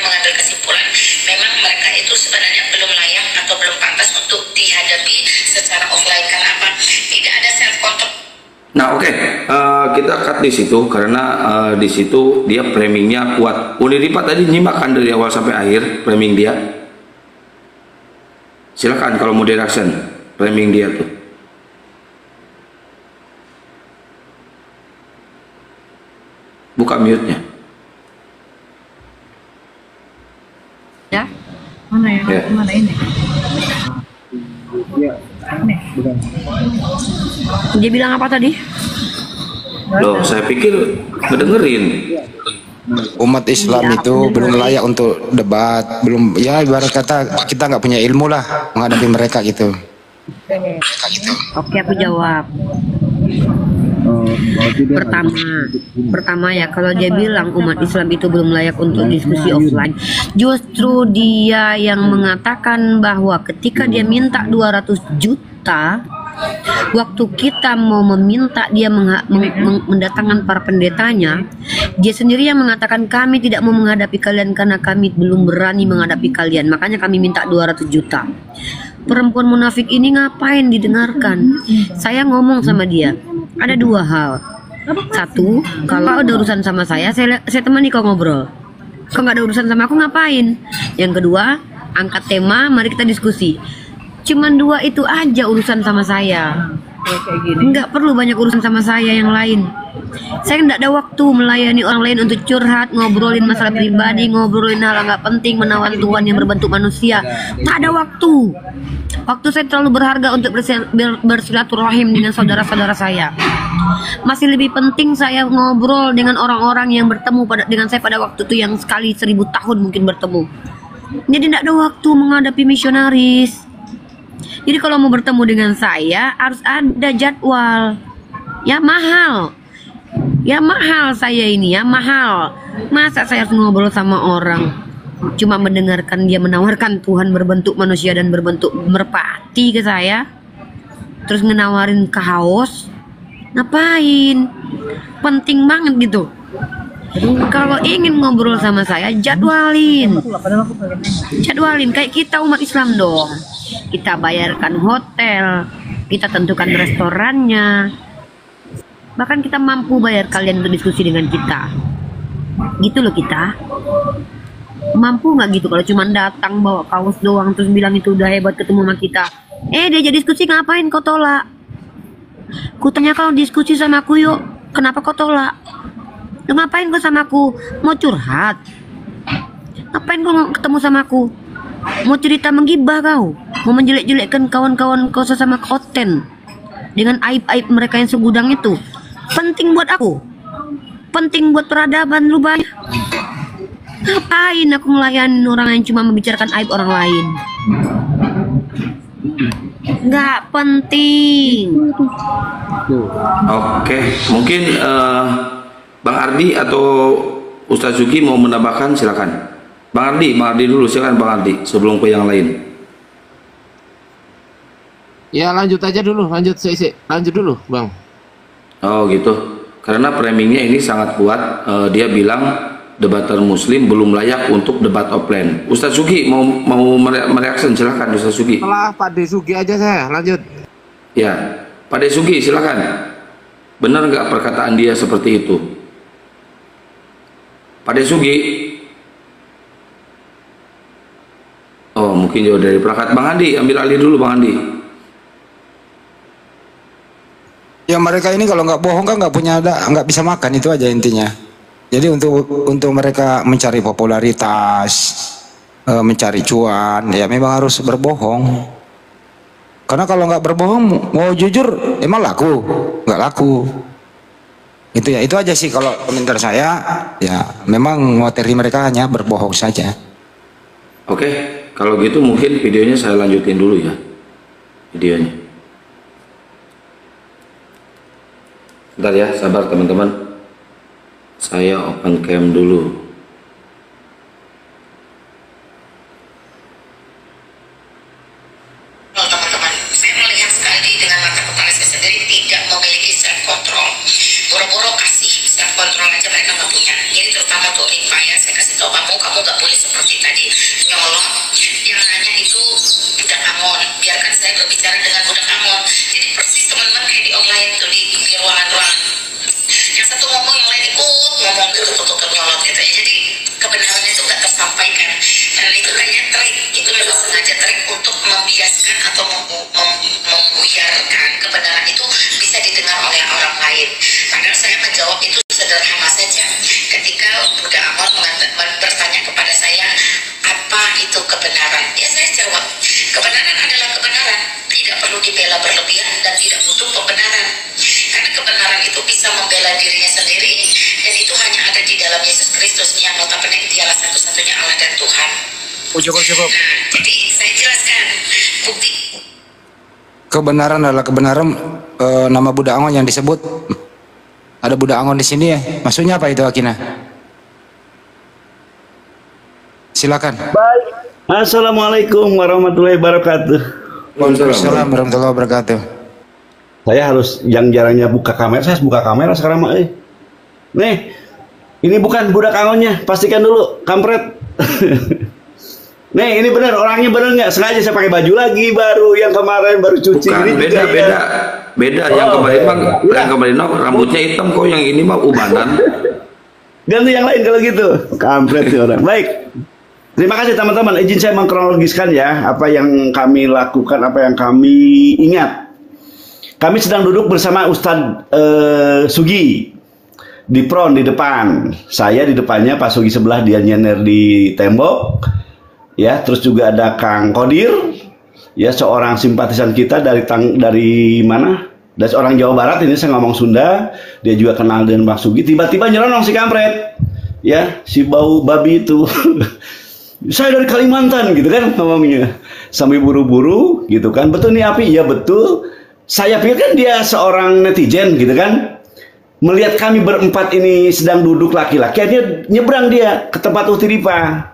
mengambil kesimpulan memang mereka itu sebenarnya belum layak atau belum pantas untuk dihadapi secara offline. Karena apa? Tidak ada self control. Nah, oke. Kita cut di situ karena di situ dia framingnya kuat. Uniripa tadi nyimak kan dari awal sampai akhir framing dia. Silakan kalau mau reaction framing dia tuh. Buka mute-nya. Ya? Mana ya? Ya. Mana ini? Iya, Nih. bukan. Dia bilang apa tadi? Loh, saya pikir ngedengerin. Umat Islam itu belum layak untuk debat, belum, ya ibarat kata kita nggak punya ilmu lah menghadapi mereka gitu. Oke, aku jawab. Pertama ya, kalau dia bilang umat Islam itu belum layak untuk diskusi offline, justru dia yang mengatakan bahwa ketika dia minta 200 juta, waktu kita mau meminta dia mendatangkan para pendetanya, dia sendiri yang mengatakan kami tidak mau menghadapi kalian karena kami belum berani menghadapi kalian, makanya kami minta 200 juta. Perempuan munafik ini ngapain didengarkan? Saya ngomong sama dia, ada dua hal. Satu, kalau ada urusan sama saya temani kau ngobrol. Kalau nggak ada urusan sama aku ngapain? Yang kedua, angkat tema, mari kita diskusi. Cuman dua itu aja urusan sama saya. Nggak perlu banyak urusan sama saya yang lain. Saya nggak ada waktu melayani orang lain untuk curhat, ngobrolin masalah pribadi, ngobrolin hal nggak penting, menawan Tuhan yang berbentuk manusia. Tak ada waktu. Waktu saya terlalu berharga untuk bersilaturahim dengan saudara-saudara saya. Masih lebih penting saya ngobrol dengan orang-orang yang bertemu dengan saya pada waktu itu yang sekali 1000 tahun mungkin bertemu. Jadi tidak ada waktu menghadapi misionaris. Jadi kalau mau bertemu dengan saya harus ada jadwal. Ya mahal. Ya mahal saya ini, ya mahal. Masa saya harus ngobrol sama orang cuma mendengarkan dia menawarkan Tuhan berbentuk manusia dan berbentuk merpati ke saya, terus ngenawarin kaos, ngapain? Penting banget gitu. Kalau ingin ngobrol sama saya, jadwalin kayak kita umat Islam dong. Kita bayarkan hotel, kita tentukan restorannya, bahkan kita mampu bayar kalian untuk diskusi dengan kita. Gitu loh kita. Mampu nggak gitu kalau cuma datang bawa kaos doang terus bilang itu udah hebat ketemu sama kita. Diajak diskusi ngapain kau tolak? Kutanya kau diskusi sama aku yuk, kenapa kau tolak? Lu ngapain kau sama aku? Mau curhat? Ngapain kau ketemu sama aku? Mau cerita menggibah kau? Mau menjelek-jelekkan kawan-kawan kau sesama konten dengan aib-aib mereka yang segudang itu? Penting buat aku? Penting buat peradaban lu banyak? Ngapain aku melayani orang yang cuma membicarakan aib orang lain? Nggak penting. Oke, mungkin Bang Ardi atau Ustaz Zuki mau menambahkan, silakan. Bang Ardi dulu, silakan Bang Ardi sebelum ke yang lain. Ya lanjut aja dulu, lanjut dulu Bang. Oh gitu, karena framingnya ini sangat kuat. Dia bilang debater muslim belum layak untuk debat offline. Ustaz Sugi mau mereaksi, silakan Ustaz Sugi. Setelah Pak Desugi aja saya lanjut. Ya, Pak Desugi silakan. Benar nggak perkataan dia seperti itu? Pak Desugi. Oh, mungkin jauh dari perangkat. Bang Andi, ambil alih dulu Bang Andi. Ya mereka ini kalau nggak bohong kan nggak bisa makan, itu aja intinya. Jadi untuk mereka mencari popularitas, mencari cuan, ya memang harus berbohong. Karena kalau nggak berbohong, mau jujur, emang laku, nggak laku. Itu ya, itu aja sih kalau komentar saya. Ya memang materi mereka hanya berbohong saja. Oke, kalau gitu mungkin videonya saya lanjutin dulu ya, videonya. Bentar ya, sabar teman-teman. Saya open cam dulu. Teman-teman, saya melihat sekali dengan mata kepala saya sendiri tidak memiliki self control. Boro-boro kasih self control aja mereka nggak punya. Jadi terutama tuh menimpa ya. Saya kasih tahu kamu nggak boleh seperti tadi nyolong. Yang nanya itu budak Amon. Biarkan saya berbicara dengan budak Amon. Jadi persis teman-teman kayak di online tuh di ruangan-ruangan. Yang satu ngomong, yang lain ikut ngomong gitu, tutup nyolot gitu ya. Jadi kebenarannya itu nggak tersampaikan. Dan itu kayaknya trik, itu memang sengaja trik untuk membiaskan atau membuyarkan kebenaran itu bisa didengar oleh orang lain. Padahal saya menjawab itu sederhana saja. Ketika Buddha Amon bertanya kepada saya, apa itu kebenaran? Ya saya jawab, kebenaran adalah kebenaran. Tidak perlu dibela berlebihan dan tidak butuh pembenaran. Karena kebenaran itu bisa membela dirinya sendiri dan itu hanya ada di dalam Yesus Kristus yang notabene dialah satu-satunya Allah dan Tuhan. Cukup. Nah, jadi saya jelaskan bukti Kebenaran adalah kebenaran. Nama Buddha Angon yang disebut. Ada Buddha Angon di sini ya. Maksudnya apa itu, Akina? Silakan. Baik. Assalamualaikum warahmatullahi wabarakatuh. Waalaikumsalam warahmatullahi wabarakatuh. Saya harus yang jarangnya buka kamera, saya harus buka kamera sekarang mah. Nih, ini bukan budak Angonnya, pastikan dulu, kampret. Nih, ini benar, orangnya benar nggak? Sengaja saya pakai baju lagi baru, yang kemarin baru cuci. Bukan, ini beda. Yang kemarin mah, yang kemarin mah rambutnya hitam kok, yang ini mah ubanan. Ganti yang lain kalau gitu, kampret sih orang. Baik. Terima kasih teman-teman. Izin saya mengkronologiskan ya apa yang kami lakukan, apa yang kami ingat. Kami sedang duduk bersama Ustadz Sugi di front di depan. Saya di depannya, Pak Sugi sebelah, dia nyender di tembok. Ya, terus juga ada Kang Kodir, ya seorang simpatisan kita dari mana? Dari orang Jawa Barat. Ini saya ngomong Sunda. Dia juga kenal dengan Pak Sugi. Tiba-tiba nyelonong si kampret, ya si bau babi itu. Saya dari Kalimantan gitu kan ngomongnya, sambil buru-buru gitu kan. Betul nih Api? Ya betul. Saya pikir kan dia seorang netizen gitu kan. Melihat kami berempat ini sedang duduk laki-laki, dia nyebrang dia ke tempat Uti Dipa.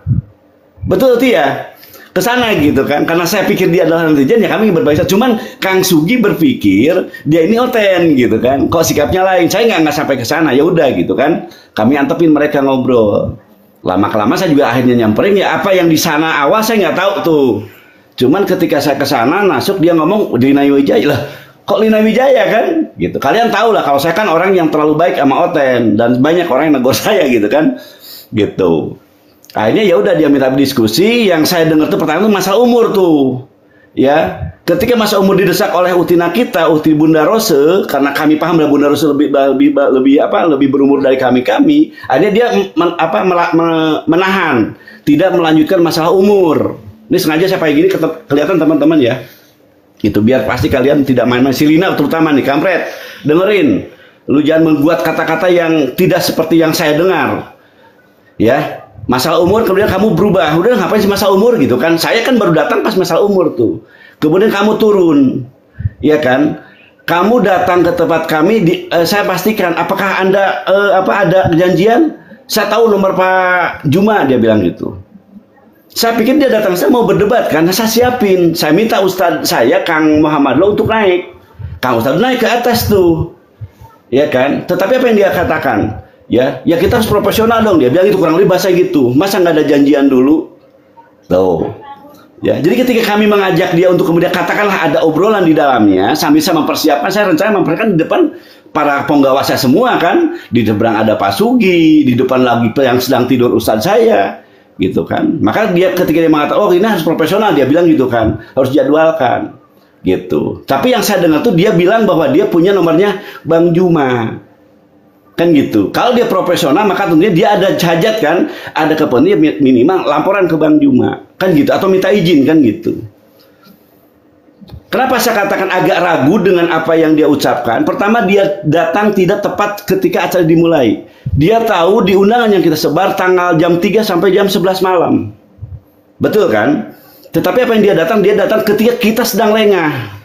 Betul tuh ya? Ke sana gitu kan. Karena saya pikir dia adalah netizen, ya kami berbahasa. Cuman Kang Sugi berpikir dia ini oten gitu kan. Kok sikapnya lain? Saya nggak sampai ke sana. Ya udah gitu kan. Kami antepin mereka ngobrol. Lama-kelamaan saya juga akhirnya nyamperin, ya apa yang di sana awal saya nggak tahu tuh. Cuman ketika saya ke sana masuk, dia ngomong Lina Wijaya lah. Kok Lina Wijaya kan? Gitu. Kalian tahu lah kalau saya kan orang yang terlalu baik sama Oten dan banyak orang yang negor saya gitu kan. Gitu. Akhirnya ya udah dia minta diskusi. Yang saya dengar tuh pertama tuh masalah umur tuh. Ya, ketika masa umur didesak oleh utina kita, Uti Bunda Rose, karena kami paham bahwa Bunda Rose lebih berumur dari kami, akhirnya dia menahan, tidak melanjutkan masalah umur. Ini sengaja saya pakai gini kelihatan teman-teman ya. Itu biar pasti kalian tidak main-main. Silina terutama nih, kampret, dengerin. Lu jangan membuat kata-kata yang tidak seperti yang saya dengar. Ya. Masalah umur, kemudian kamu berubah. Udah ngapain sih masalah umur gitu kan? Saya kan baru datang pas masalah umur tuh. Kemudian kamu turun, ya kan? Kamu datang ke tempat kami. Saya pastikan, apakah Anda ada janjian? Saya tahu nomor Pak Juma, dia bilang gitu. Saya pikir dia datang, saya mau berdebat kan? Saya siapin. Saya minta Ustadz saya, Kang Muhammad Lo, untuk naik. Kang Ustadz naik ke atas tuh, ya kan? Tetapi apa yang dia katakan? Ya kita harus profesional dong, dia bilang itu kurang lebih bahasa gitu. Masa nggak ada janjian dulu? Tuh. Ya, jadi ketika kami mengajak dia untuk kemudian katakanlah ada obrolan di dalamnya, sambil saya mempersiapkan, saya rencana mempersiapkan di depan para penggawa saya semua kan, di seberang ada Pak Sugi, di depan lagi yang sedang tidur Ustadz saya, gitu kan. Maka dia ketika dia mengatakan, oh ini harus profesional, dia bilang gitu kan, harus jadwalkan, gitu. Tapi yang saya dengar tuh dia bilang bahwa dia punya nomornya Bang Juma. Kan gitu. Kalau dia profesional maka tentunya dia ada hajat kan, ada kepentingan minimal laporan ke Bang Juma kan gitu, atau minta izin kan gitu. Kenapa saya katakan agak ragu dengan apa yang dia ucapkan? Pertama, dia datang tidak tepat ketika acara dimulai. Dia tahu di undangan yang kita sebar tanggal jam 3 sampai jam 11 malam. Betul kan? Tetapi apa yang dia datang ketika kita sedang lengah.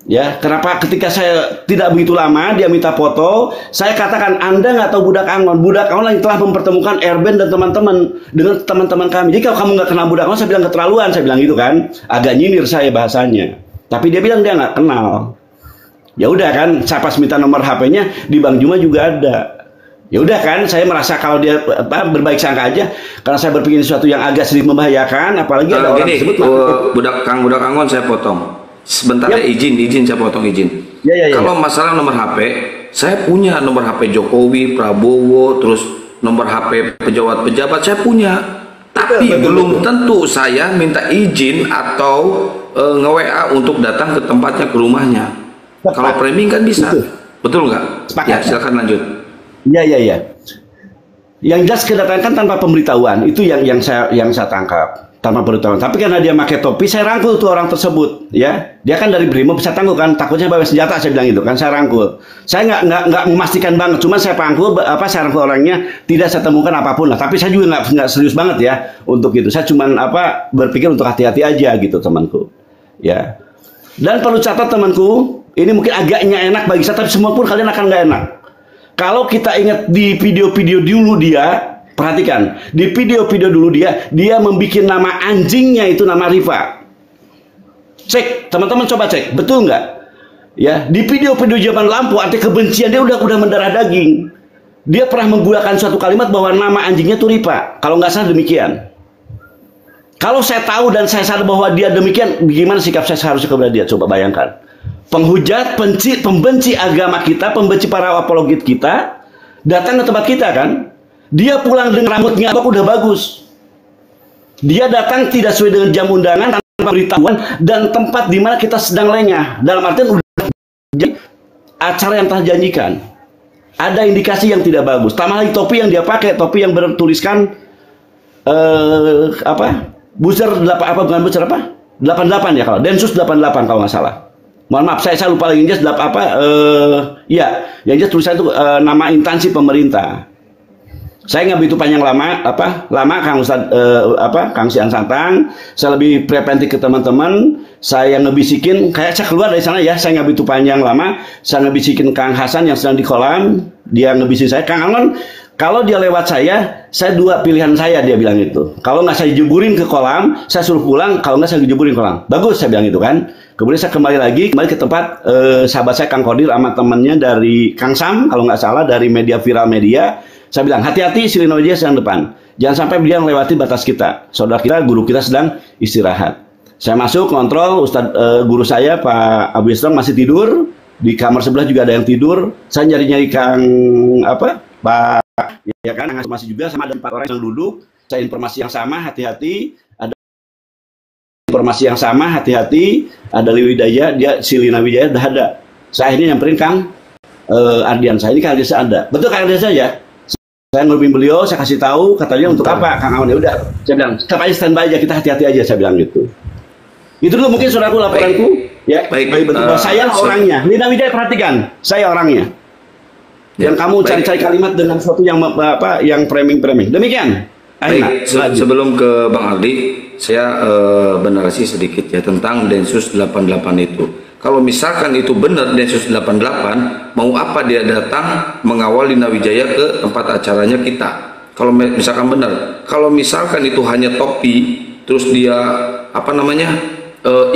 Ya, kenapa ketika saya tidak begitu lama dia minta foto, saya katakan Anda nggak tahu Budak Angon. Budak Angon yang telah mempertemukan Erben dan teman-teman dengan teman-teman kami. Jadi kalau kamu nggak kenal Budak Angon, saya bilang keterlaluan, saya bilang gitu kan, agak nyindir saya bahasanya. Tapi dia bilang dia nggak kenal. Ya udah kan, saya pas minta nomor HP-nya di Bang Juma juga ada. Ya udah kan, saya merasa kalau dia berbaik sangka aja, karena saya berpikir sesuatu yang agak sedikit membahayakan, apalagi ada orang gini, tersebut. Kang Budak Angon saya potong. Sebentar ya, izin saya potong izin. Kalau masalah nomor HP, saya punya nomor HP Jokowi, Prabowo, terus nomor HP pejabat-pejabat saya punya. Tapi belum tentu saya minta izin atau nge-WA untuk datang ke tempatnya, ke rumahnya. Kalau framing kan bisa. Betul nggak? Ya, silakan lanjut. Iya. Yang jelas kedatangan tanpa pemberitahuan itu yang saya tangkap, tanpa pemberitahuan. Tapi karena dia pakai topi, saya rangkul tuh orang tersebut, ya. Dia kan dari Brimob, bisa tangguh kan, takutnya bawa senjata, saya bilang itu kan, saya rangkul. Saya nggak memastikan banget, cuma saya saya rangkul orangnya, tidak saya temukan apapun lah. Tapi saya juga nggak serius banget ya untuk itu. Saya cuma berpikir untuk hati-hati aja gitu, temanku, ya. Dan perlu catat temanku, ini mungkin agaknya enak bagi saya, tapi semua pun kalian akan nggak enak. Kalau kita ingat di video-video dulu dia, perhatikan, di video-video dulu dia membuat nama anjingnya itu nama Rifa. Cek, teman-teman coba cek, betul nggak? Ya, di video-video zaman lampu arti kebencian dia udah mendarah daging. Dia pernah menggunakan suatu kalimat bahwa nama anjingnya itu Rifa. Kalau nggak salah demikian. Kalau saya tahu dan saya sadar bahwa dia demikian, bagaimana sikap saya seharusnya kepada dia? Coba bayangkan. Penghujat, pembenci agama kita, pembenci para apologit kita, datang ke tempat kita kan. Dia pulang dengan rambutnya udah bagus. Dia datang tidak sesuai dengan jam undangan, tanpa beritahuan, dan tempat di mana kita sedang lengah. Dalam artian udah acara yang telah janjikan. Ada indikasi yang tidak bagus. Tambah lagi topi yang dia pakai, topi yang bertuliskan buzzer 88 ya, kalau Densus 88 kalau nggak salah. Mohon maaf, saya lupa lagi jelas yang jelas tulisan itu nama instansi pemerintah. Saya nggak begitu panjang lama Kang Ustadz Kang Sian Santang. Saya lebih preventif ke teman-teman. Saya ngebisikin, kayak saya keluar dari sana ya. Saya nggak begitu panjang lama. Saya ngebisikin Kang Hasan yang sedang di kolam. Dia ngebisikin saya, Kang Angon, kalau dia lewat saya dua pilihan saya, dia bilang itu. Kalau nggak saya jeburin ke kolam, saya suruh pulang. Kalau nggak saya jeburin ke kolam. Bagus, saya bilang itu kan. Kemudian saya kembali ke tempat sahabat saya Kang Kodir sama temannya dari Kang Sam, kalau nggak salah dari media viral media. Saya bilang hati-hati, Silinowijaya sedang depan. Jangan sampai dia melewati batas kita. Saudara kita, guru kita sedang istirahat. Saya masuk kontrol, guru saya Pak Abu Islam masih tidur. Di kamar sebelah juga ada yang tidur. Saya nyari-nyari Kang Pak ya kan, masih juga sama ada 4 orang yang duduk. Saya informasi yang sama, hati-hati. Ada informasi yang sama, hati-hati. Ada Liwidaya, dia Silina Wijaya udah ada. Saya ini nyamperin Kang Ardian. Saya ini Kang Ardian ada. Betul Kang Ardian saja. Saya ngelubin beliau, saya kasih tahu, katanya untuk apa Kang Awan. Ya udah, saya bilang tetap aja standby aja, kita hati-hati aja, saya bilang gitu. Itu dulu mungkin saudaraku laporanku. Ya, baik betul. Saya orangnya. Nina Wijaya perhatikan, saya orangnya. Dan kamu cari-cari kalimat dengan sesuatu yang yang framing. Demikian. Baik, sebelum ke Bang Aldi, saya bernarasi sedikit ya tentang Densus 88 itu. Kalau misalkan itu benar Densus 88, mau apa dia datang mengawal Nina Wijaya ke tempat acaranya kita? Kalau misalkan benar, kalau misalkan itu hanya topi, terus dia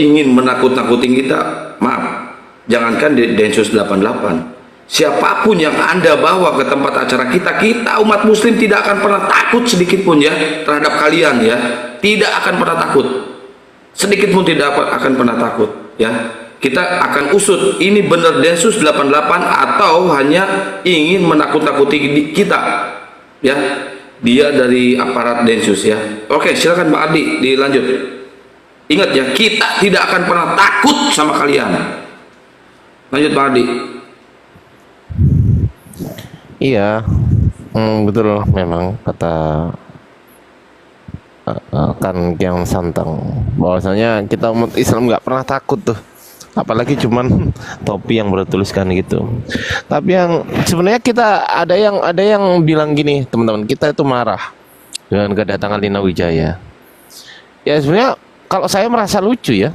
ingin menakut-nakutin kita, maaf, jangankan Densus 88. Siapapun yang Anda bawa ke tempat acara kita umat muslim tidak akan pernah takut sedikit pun ya terhadap kalian ya. Tidak akan pernah takut. Sedikit pun tidak akan pernah takut ya. Kita akan usut ini benar Densus 88 atau hanya ingin menakut-nakuti kita. Ya. Dia dari aparat Densus ya. Oke, silakan Pak Ardi dilanjut. Ingat ya, kita tidak akan pernah takut sama kalian. Lanjut Pak Ardi. Iya, betul memang kata Kang Kiang Santang bahwasanya kita umat Islam nggak pernah takut tuh, apalagi cuman topi yang bertuliskan gitu. Tapi yang sebenarnya kita ada yang bilang gini teman-teman, kita itu marah dengan kedatangan Nina Wijaya. Ya sebenarnya kalau saya merasa lucu ya,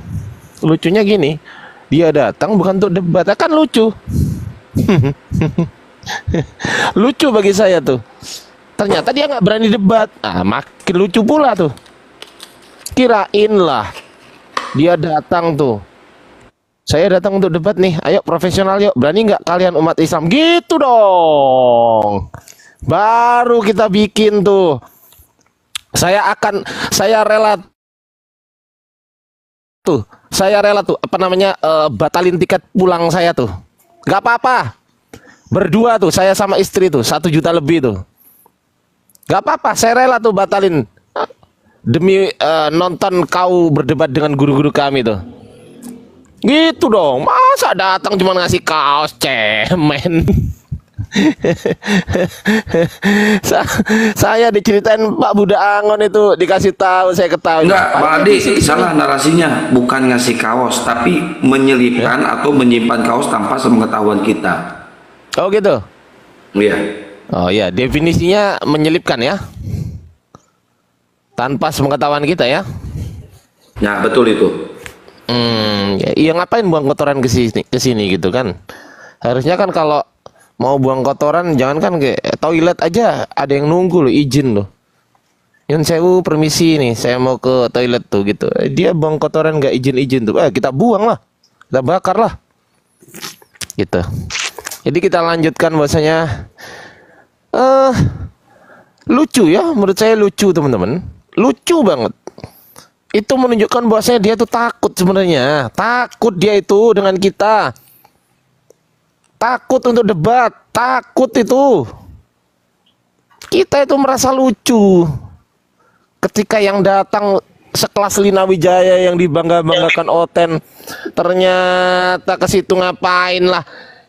lucunya gini, dia datang bukan untuk debat, kan lucu. Lucu bagi saya tuh. Ternyata dia nggak berani debat. Makin lucu pula tuh. Kirain lah dia datang tuh, saya datang untuk debat nih, ayo profesional yuk, berani nggak kalian umat Islam, gitu dong. baru kita bikin tuh. Saya rela tuh apa namanya, batalin tiket pulang saya tuh. Gak apa-apa. Berdua tuh, saya sama istri tuh, 1 juta lebih tuh. Gak apa-apa, saya rela tuh batalin demi nonton kau berdebat dengan guru-guru kami tuh. Gitu dong, masa datang cuma ngasih kaos, cemen. Saya diceritain Pak Budak Angon itu, dikasih tahu, saya ketahui. Enggak, Pak Adi, salah narasinya. Bukan ngasih kaos, tapi menyelipkan atau menyimpan kaos tanpa sepengetahuan kita. Oh gitu? Iya. Oh iya, definisinya menyelipkan ya, tanpa sepengetahuan kita ya. Nah, betul itu. Ya ngapain buang kotoran ke sini gitu kan? Harusnya kan kalau mau buang kotoran, jangan kan ke toilet aja ada yang nunggu loh, izin loh. Yun sewu permisi nih, saya mau ke toilet tuh gitu. Dia buang kotoran nggak izin tuh. Kita buang lah, kita bakar lah. Gitu. Jadi kita lanjutkan bahwasanya lucu ya, menurut saya lucu teman-teman. Lucu banget. Itu menunjukkan bahwasanya dia tuh takut sebenarnya. Takut dia itu dengan kita. Takut untuk debat, takut itu. Kita itu merasa lucu ketika yang datang sekelas Lina Wijaya yang dibangga-banggakan Oten, ternyata ke situ ngapain lah?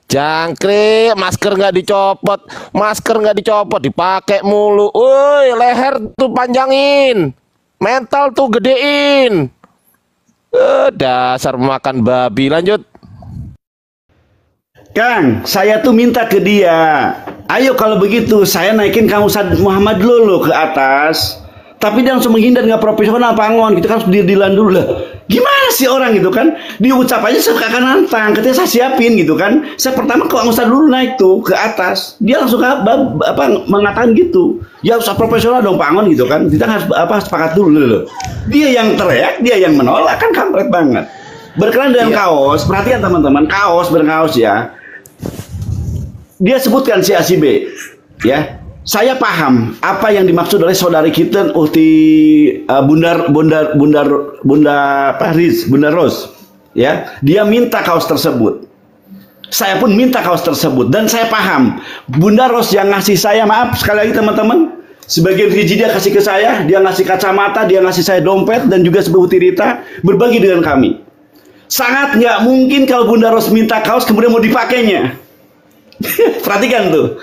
Jangkrik, masker nggak dicopot, dipakai mulu. Woi, leher tuh panjangin, mental tuh gedein. Dasar makan babi. Lanjut. Kang, saya tuh minta ke dia, ayo kalau begitu saya naikin Kang Ustadz Muhammad Lolo ke atas. Tapi dia langsung menghindar, nggak profesional, Pangon. Kita kan harus dilan dulu lah. Gimana sih orang gitu kan? Diucap aja saya akan nantang. Ketika saya siapin gitu kan, saya pertama ke Kang Ustadz dulu naik tuh ke atas. Dia langsung mengatakan gitu. Ya usah profesional dong Pangon gitu kan. Kita harus sepakat dulu loh. Dia yang teriak, dia yang menolak, kan kampret banget. Berkenaan dengan kaos, perhatian teman-teman, berkaos ya. Dia sebutkan si A si B, ya. Saya paham apa yang dimaksud oleh saudari kita, Bunda Rose, ya. Dia minta kaos tersebut. Saya pun minta kaos tersebut dan saya paham Bunda Rose yang ngasih saya, maaf sekali lagi teman-teman, sebagian biji dia kasih ke saya, dia ngasih kacamata, dia ngasih saya dompet dan juga sebuah tirita, berbagi dengan kami. Sangat nggak mungkin kalau Bunda Rose minta kaos kemudian mau dipakainya. Perhatikan tuh,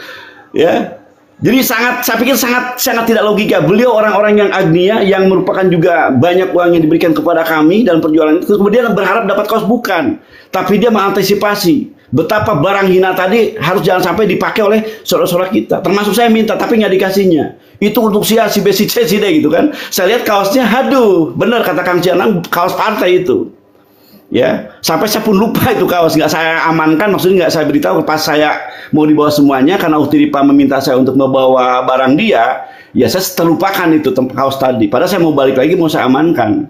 ya. Jadi saya pikir sangat tidak logika. Beliau orang-orang yang agnia, yang merupakan juga banyak uang yang diberikan kepada kami dalam perjualan itu, kemudian berharap dapat kaos, bukan. Tapi dia mengantisipasi betapa barang hina tadi harus jangan sampai dipakai oleh saudara-saudara kita. Termasuk saya minta, tapi nggak dikasihnya. Itu untuk si A, si B, si C, si D gitu kan. Saya lihat kaosnya, aduh, bener kata Kang Cianang, kaos partai itu. Ya, sampai saya pun lupa itu kaos, nggak saya amankan, maksudnya nggak saya beritahu pas saya mau dibawa semuanya karena Utiripa meminta saya untuk membawa barang dia, ya saya terlupakan itu kaos tadi. Padahal saya mau balik lagi, mau saya amankan,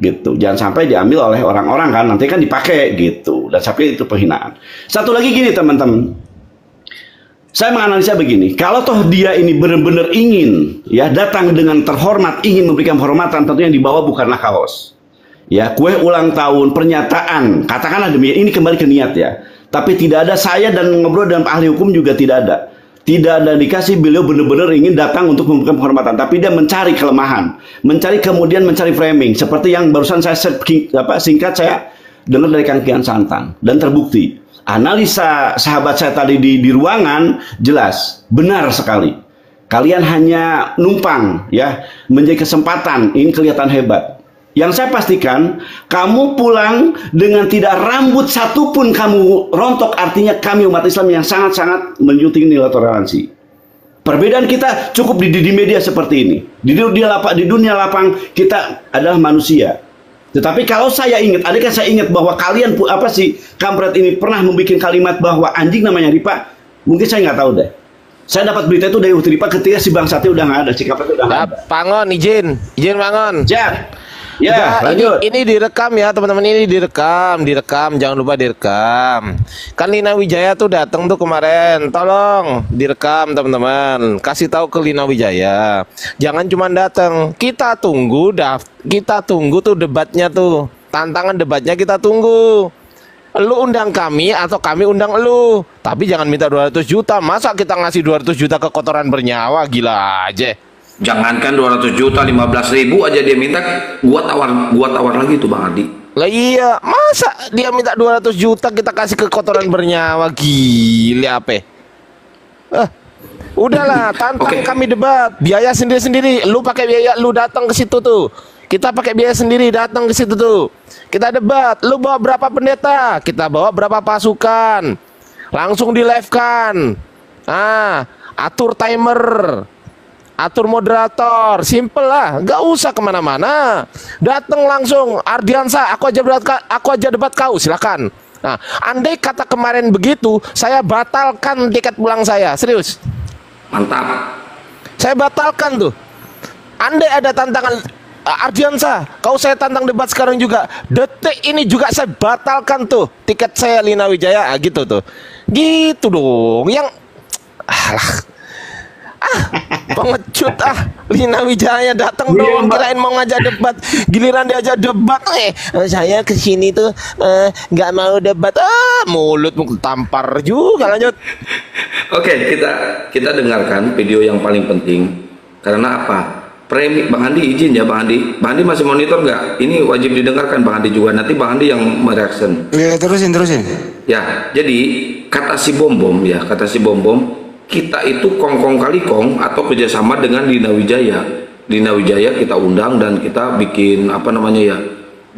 gitu. Jangan sampai diambil oleh orang-orang kan, nanti kan dipakai gitu. Dan sampai itu penghinaan. Satu lagi gini teman-teman, saya menganalisa begini, kalau toh dia ini benar-benar ingin ya datang dengan terhormat, ingin memberikan penghormatan, tentunya yang dibawa bukanlah kaos. Ya, kue ulang tahun, pernyataan, katakanlah demikian, ini kembali ke niat ya. Tapi tidak ada, saya dan ngobrol dengan ahli hukum juga tidak ada. Tidak ada dikasih beliau benar-benar ingin datang untuk memberikan penghormatan. Tapi dia mencari kelemahan, mencari framing. Seperti yang barusan saya singkat saya dengar dari Kang Kian Santang. Dan terbukti, analisa sahabat saya tadi di ruangan jelas, benar sekali. Kalian hanya numpang ya, menjadi kesempatan, ingin kelihatan hebat. Yang saya pastikan, kamu pulang dengan tidak rambut satupun kamu rontok, artinya kami umat Islam yang sangat-sangat menjunjung nilai toleransi. Perbedaan kita cukup di media seperti ini. Di dunia lapang kita adalah manusia. Tetapi kalau saya ingat, adakah saya ingat bahwa kalian kampret ini pernah membuat kalimat bahwa anjing namanya Ripa? Mungkin saya nggak tahu deh. Saya dapat berita itu dari Utiripa ketika si bangsatnya udah nggak ada, si kampret udah nggak ada. Pangon, izin Pangon. Siap. Ya, Udah, lanjut. ini direkam ya teman-teman, ini direkam, jangan lupa direkam. Kan Lina Wijaya tuh datang tuh kemarin, tolong direkam teman-teman, kasih tahu ke Lina Wijaya, jangan cuma datang, kita tunggu tuh debatnya tuh, tantangan debatnya kita tunggu. Lu undang kami atau kami undang lu, tapi jangan minta 200 juta, masa kita ngasih 200 juta ke kotoran bernyawa, gila aja. Jangankan 200 juta, 15.000 aja dia minta, gua tawar lagi tuh Bang Ardi. Lah iya, masa dia minta 200 juta kita kasih ke kotoran bernyawa, gila apa? Udahlah, tantang Oke. kami debat, biaya sendiri-sendiri. Lu pakai biaya, lu datang ke situ tuh. Kita pakai biaya sendiri, datang ke situ tuh. Kita debat, lu bawa berapa pendeta, kita bawa berapa pasukan. Langsung di live kan. Atur timer, atur moderator, simple lah, nggak usah kemana-mana, datang langsung. Ardiansa, aku aja debat kau, silakan. Nah, andai kata kemarin begitu, saya batalkan tiket pulang saya, serius. Mantap. Saya batalkan tuh. Andai ada tantangan Ardiansa, kau saya tantang debat sekarang juga. Detik ini juga saya batalkan tuh tiket saya Lina Wijaya, gitu tuh. Gitu dong. Yang pengecut Lina Wijaya datang dong, kirain mau ngajak debat, giliran diajak debat saya kesini tuh nggak mau debat, mulut tampar juga. Lanjut. Oke, kita dengarkan video yang paling penting. Karena apa? Premi, Bang Andi izin ya Bang Andi. Bang Andi masih monitor nggak? Ini wajib didengarkan Bang Andi juga. Nanti Bang Andi yang mereaction. Ya, terusin. Ya, jadi kata si Bom Bom, kita itu kongkong kali kong atau kerjasama dengan Lina Wijaya. Lina Wijaya kita undang dan kita bikin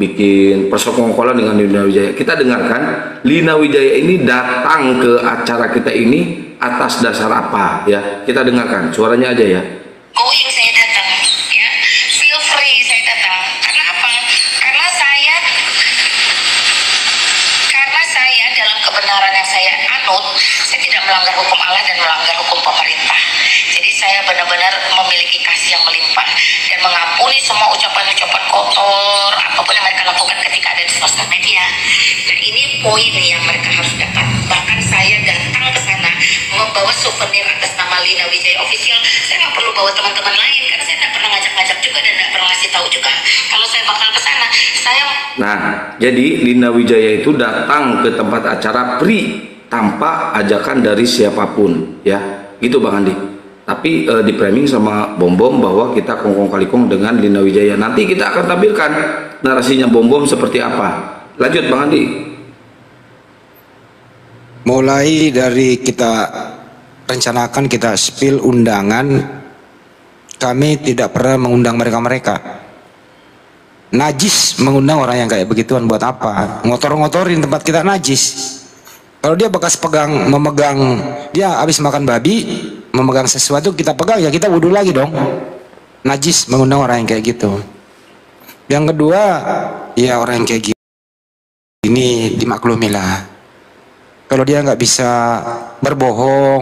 bikin persekongkolan dengan Lina Wijaya. Kita dengarkan Lina Wijaya ini datang ke acara kita ini atas dasar apa ya? Kita dengarkan suaranya aja ya. Going saya datang, ya, feel free saya datang. Karena apa? Karena saya dalam kebenaran yang saya anut, saya tidak melanggar hukum Allah dan melanggar hukum pemerintah. Jadi saya benar-benar memiliki kasih yang melimpah dan mengampuni semua ucapan-ucapan kotor apapun yang mereka lakukan ketika ada di sosial media. Nah, ini poin yang mereka harus dapat. Bahkan saya datang ke sana membawa souvenir atas nama Lina Wijaya Official. Saya nggak perlu bawa teman-teman lain karena saya tidak pernah ngajak-ngajak juga dan tidak pernah ngasih tahu juga kalau saya bakal ke sana. Nah, jadi Lina Wijaya itu datang ke tempat acara tanpa ajakan dari siapapun ya, gitu Bang Andi. Tapi di framing sama Bom Bom bahwa kita kongkong kali kong dengan Lina Wijaya. Nanti kita akan tampilkan narasinya Bom Bom seperti apa. Lanjut Bang Andi. Mulai dari kita rencanakan, kita spill undangan, kami tidak pernah mengundang mereka. Najis mengundang orang yang kayak begituan buat apa? Ngotor-ngotorin tempat kita najis. Kalau dia bekas memegang, dia habis makan babi, memegang sesuatu kita pegang, ya kita wudhu lagi dong. Najis mengundang orang yang kayak gitu. Yang kedua, ya orang yang kayak gini dimaklumilah. Kalau dia nggak bisa berbohong,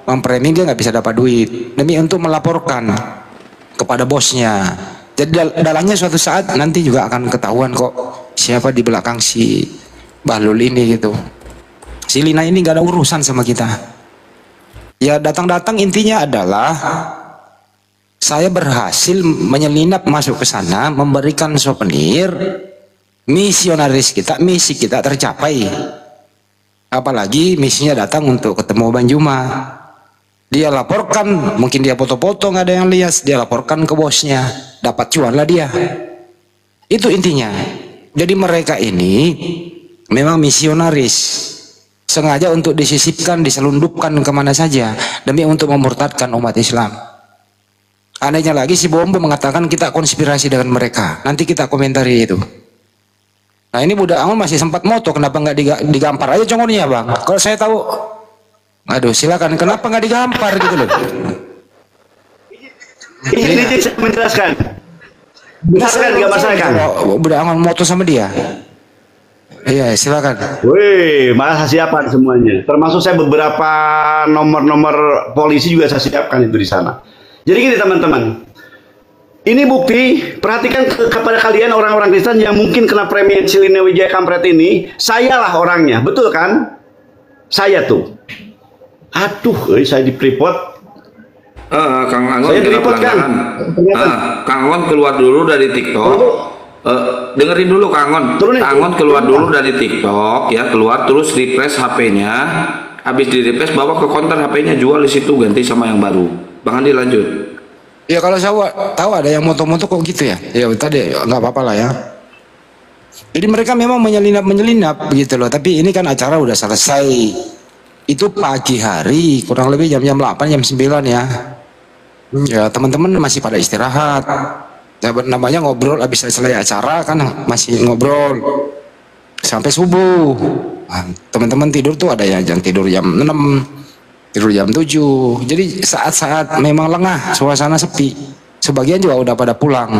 mempremi, dia nggak bisa dapat duit. Demi untuk melaporkan kepada bosnya. Jadi dalangnya suatu saat nanti juga akan ketahuan kok siapa di belakang si Bahlul ini gitu. Si Lina ini gak ada urusan sama kita. Ya datang-datang intinya adalah saya berhasil menyelinap masuk ke sana, memberikan souvenir, misionaris kita, misi kita tercapai. Apalagi misinya datang untuk ketemu Bang Juma. Dia laporkan, mungkin dia foto-foto nggak ada yang lihat, dia laporkan ke bosnya, dapat cuan lah dia. Itu intinya. Jadi mereka ini memang misionaris. Sengaja untuk disisipkan, diselundupkan kemana saja demi untuk memurtadkan umat Islam. Anehnya lagi si Bom Bom mengatakan kita konspirasi dengan mereka. Nanti kita komentari itu. Nah ini budak Angon masih sempat moto, kenapa nggak digampar aja congornya Bang? Kalau saya tahu, aduh silakan, kenapa nggak digampar gitu loh? Ini saya menjelaskan. Benarkan nggak masalahkan? Budak Angon moto sama dia. Iya, silakan. Wih, malah saya siapkan semuanya. Termasuk saya beberapa nomor-nomor polisi juga saya siapkan itu di sana. Jadi gini teman-teman, Ini bukti, perhatikan kepada kalian orang-orang Kristen yang mungkin kena premi Silina Wijaya kampret ini, sayalah orangnya, betul kan? Saya tuh. Aduh, saya di Freeport. Kang Angon Saya kena Freeport kan? pelanggaran. Kang Angon keluar dulu dari TikTok. Dengerin dulu Kang Angon. Turunin. Kang Angon keluar dulu dari TikTok ya, keluar terus refresh HP-nya. Habis di refresh bawa ke konter HP-nya, jual di situ, ganti sama yang baru. Bang Andi lanjut. Ya kalau saya tahu ada yang moto-moto kok gitu ya. Ya tadi nggak apa-apa lah ya. Jadi mereka memang menyelinap begitu loh. Tapi ini kan acara udah selesai. Itu pagi hari, kurang lebih jam 8, jam 9 ya. Ya teman-teman masih pada istirahat. Ya, namanya ngobrol habis selesai acara kan masih ngobrol sampai subuh. Nah, teman-teman tidur tuh ada yang tidur jam 6. Tidur jam 7. Jadi saat-saat memang lengah, suasana sepi. Sebagian juga udah pada pulang.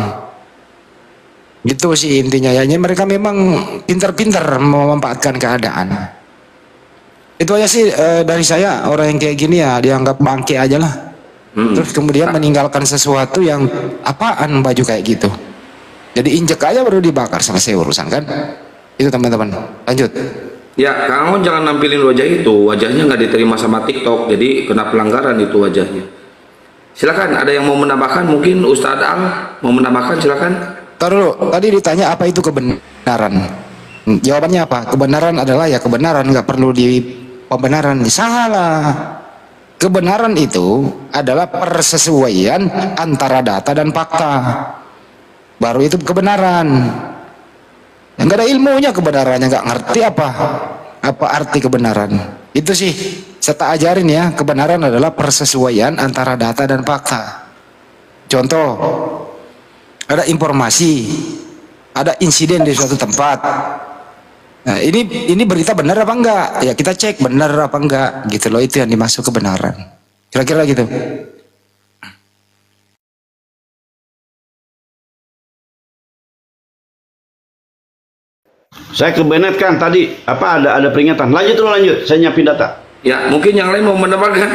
Gitu sih intinya ya. Jadi mereka memang pintar-pintar memanfaatkan keadaan. Itu aja sih dari saya. Orang yang kayak gini ya dianggap bangke aja lah. Terus kemudian meninggalkan sesuatu yang apaan baju kayak gitu. Jadi injek aja baru dibakar, selesai urusan kan. Itu teman-teman. Lanjut. Ya, Kang Angon jangan nampilin wajah itu, wajahnya nggak diterima sama TikTok, jadi kena pelanggaran itu wajahnya. Silakan, ada yang mau menambahkan? Mungkin Ustadz Al mau menambahkan, silakan. Taruh, tadi ditanya apa itu kebenaran. Jawabannya apa? Kebenaran adalah ya kebenaran, nggak perlu di pembenaran. Salah. Kebenaran itu adalah persesuaian antara data dan fakta. Baru itu kebenaran. Yang gak ada ilmunya kebenarannya, nggak ngerti apa arti kebenaran. Itu sih saya tak ajarin ya, kebenaran adalah persesuaian antara data dan fakta. Contoh, ada informasi, ada insiden di suatu tempat. Nah, ini berita benar apa enggak? Ya kita cek benar apa enggak gitu loh, itu yang dimaksud kebenaran. Kira-kira gitu. Saya ke Bennett kan tadi apa ada peringatan. Lanjut dulu lanjut. Saya nyiapin data. Ya, mungkin yang lain mau menambahkan.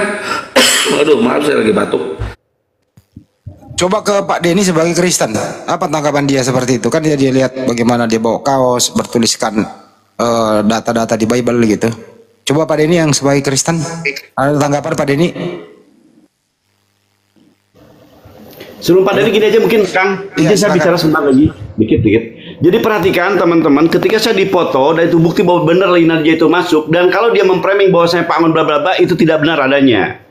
Aduh, maaf saya lagi batuk. Coba ke Pak Denny sebagai Kristen, apa tanggapan dia seperti itu? Kan dia lihat bagaimana dia bawa kaos bertuliskan data-data di Bible gitu. Coba Pak Denny yang sebagai Kristen, ada tanggapan Pak Denny? Sebelum Pak Denny gini aja mungkin Kang, Iya, izin saya bicara sebentar lagi, dikit. Jadi perhatikan teman-teman, ketika saya dipoto dan itu bukti bahwa benar Lina dia itu masuk, dan kalau dia memframing bahwa saya Pak Angon bla bla bla, itu tidak benar adanya.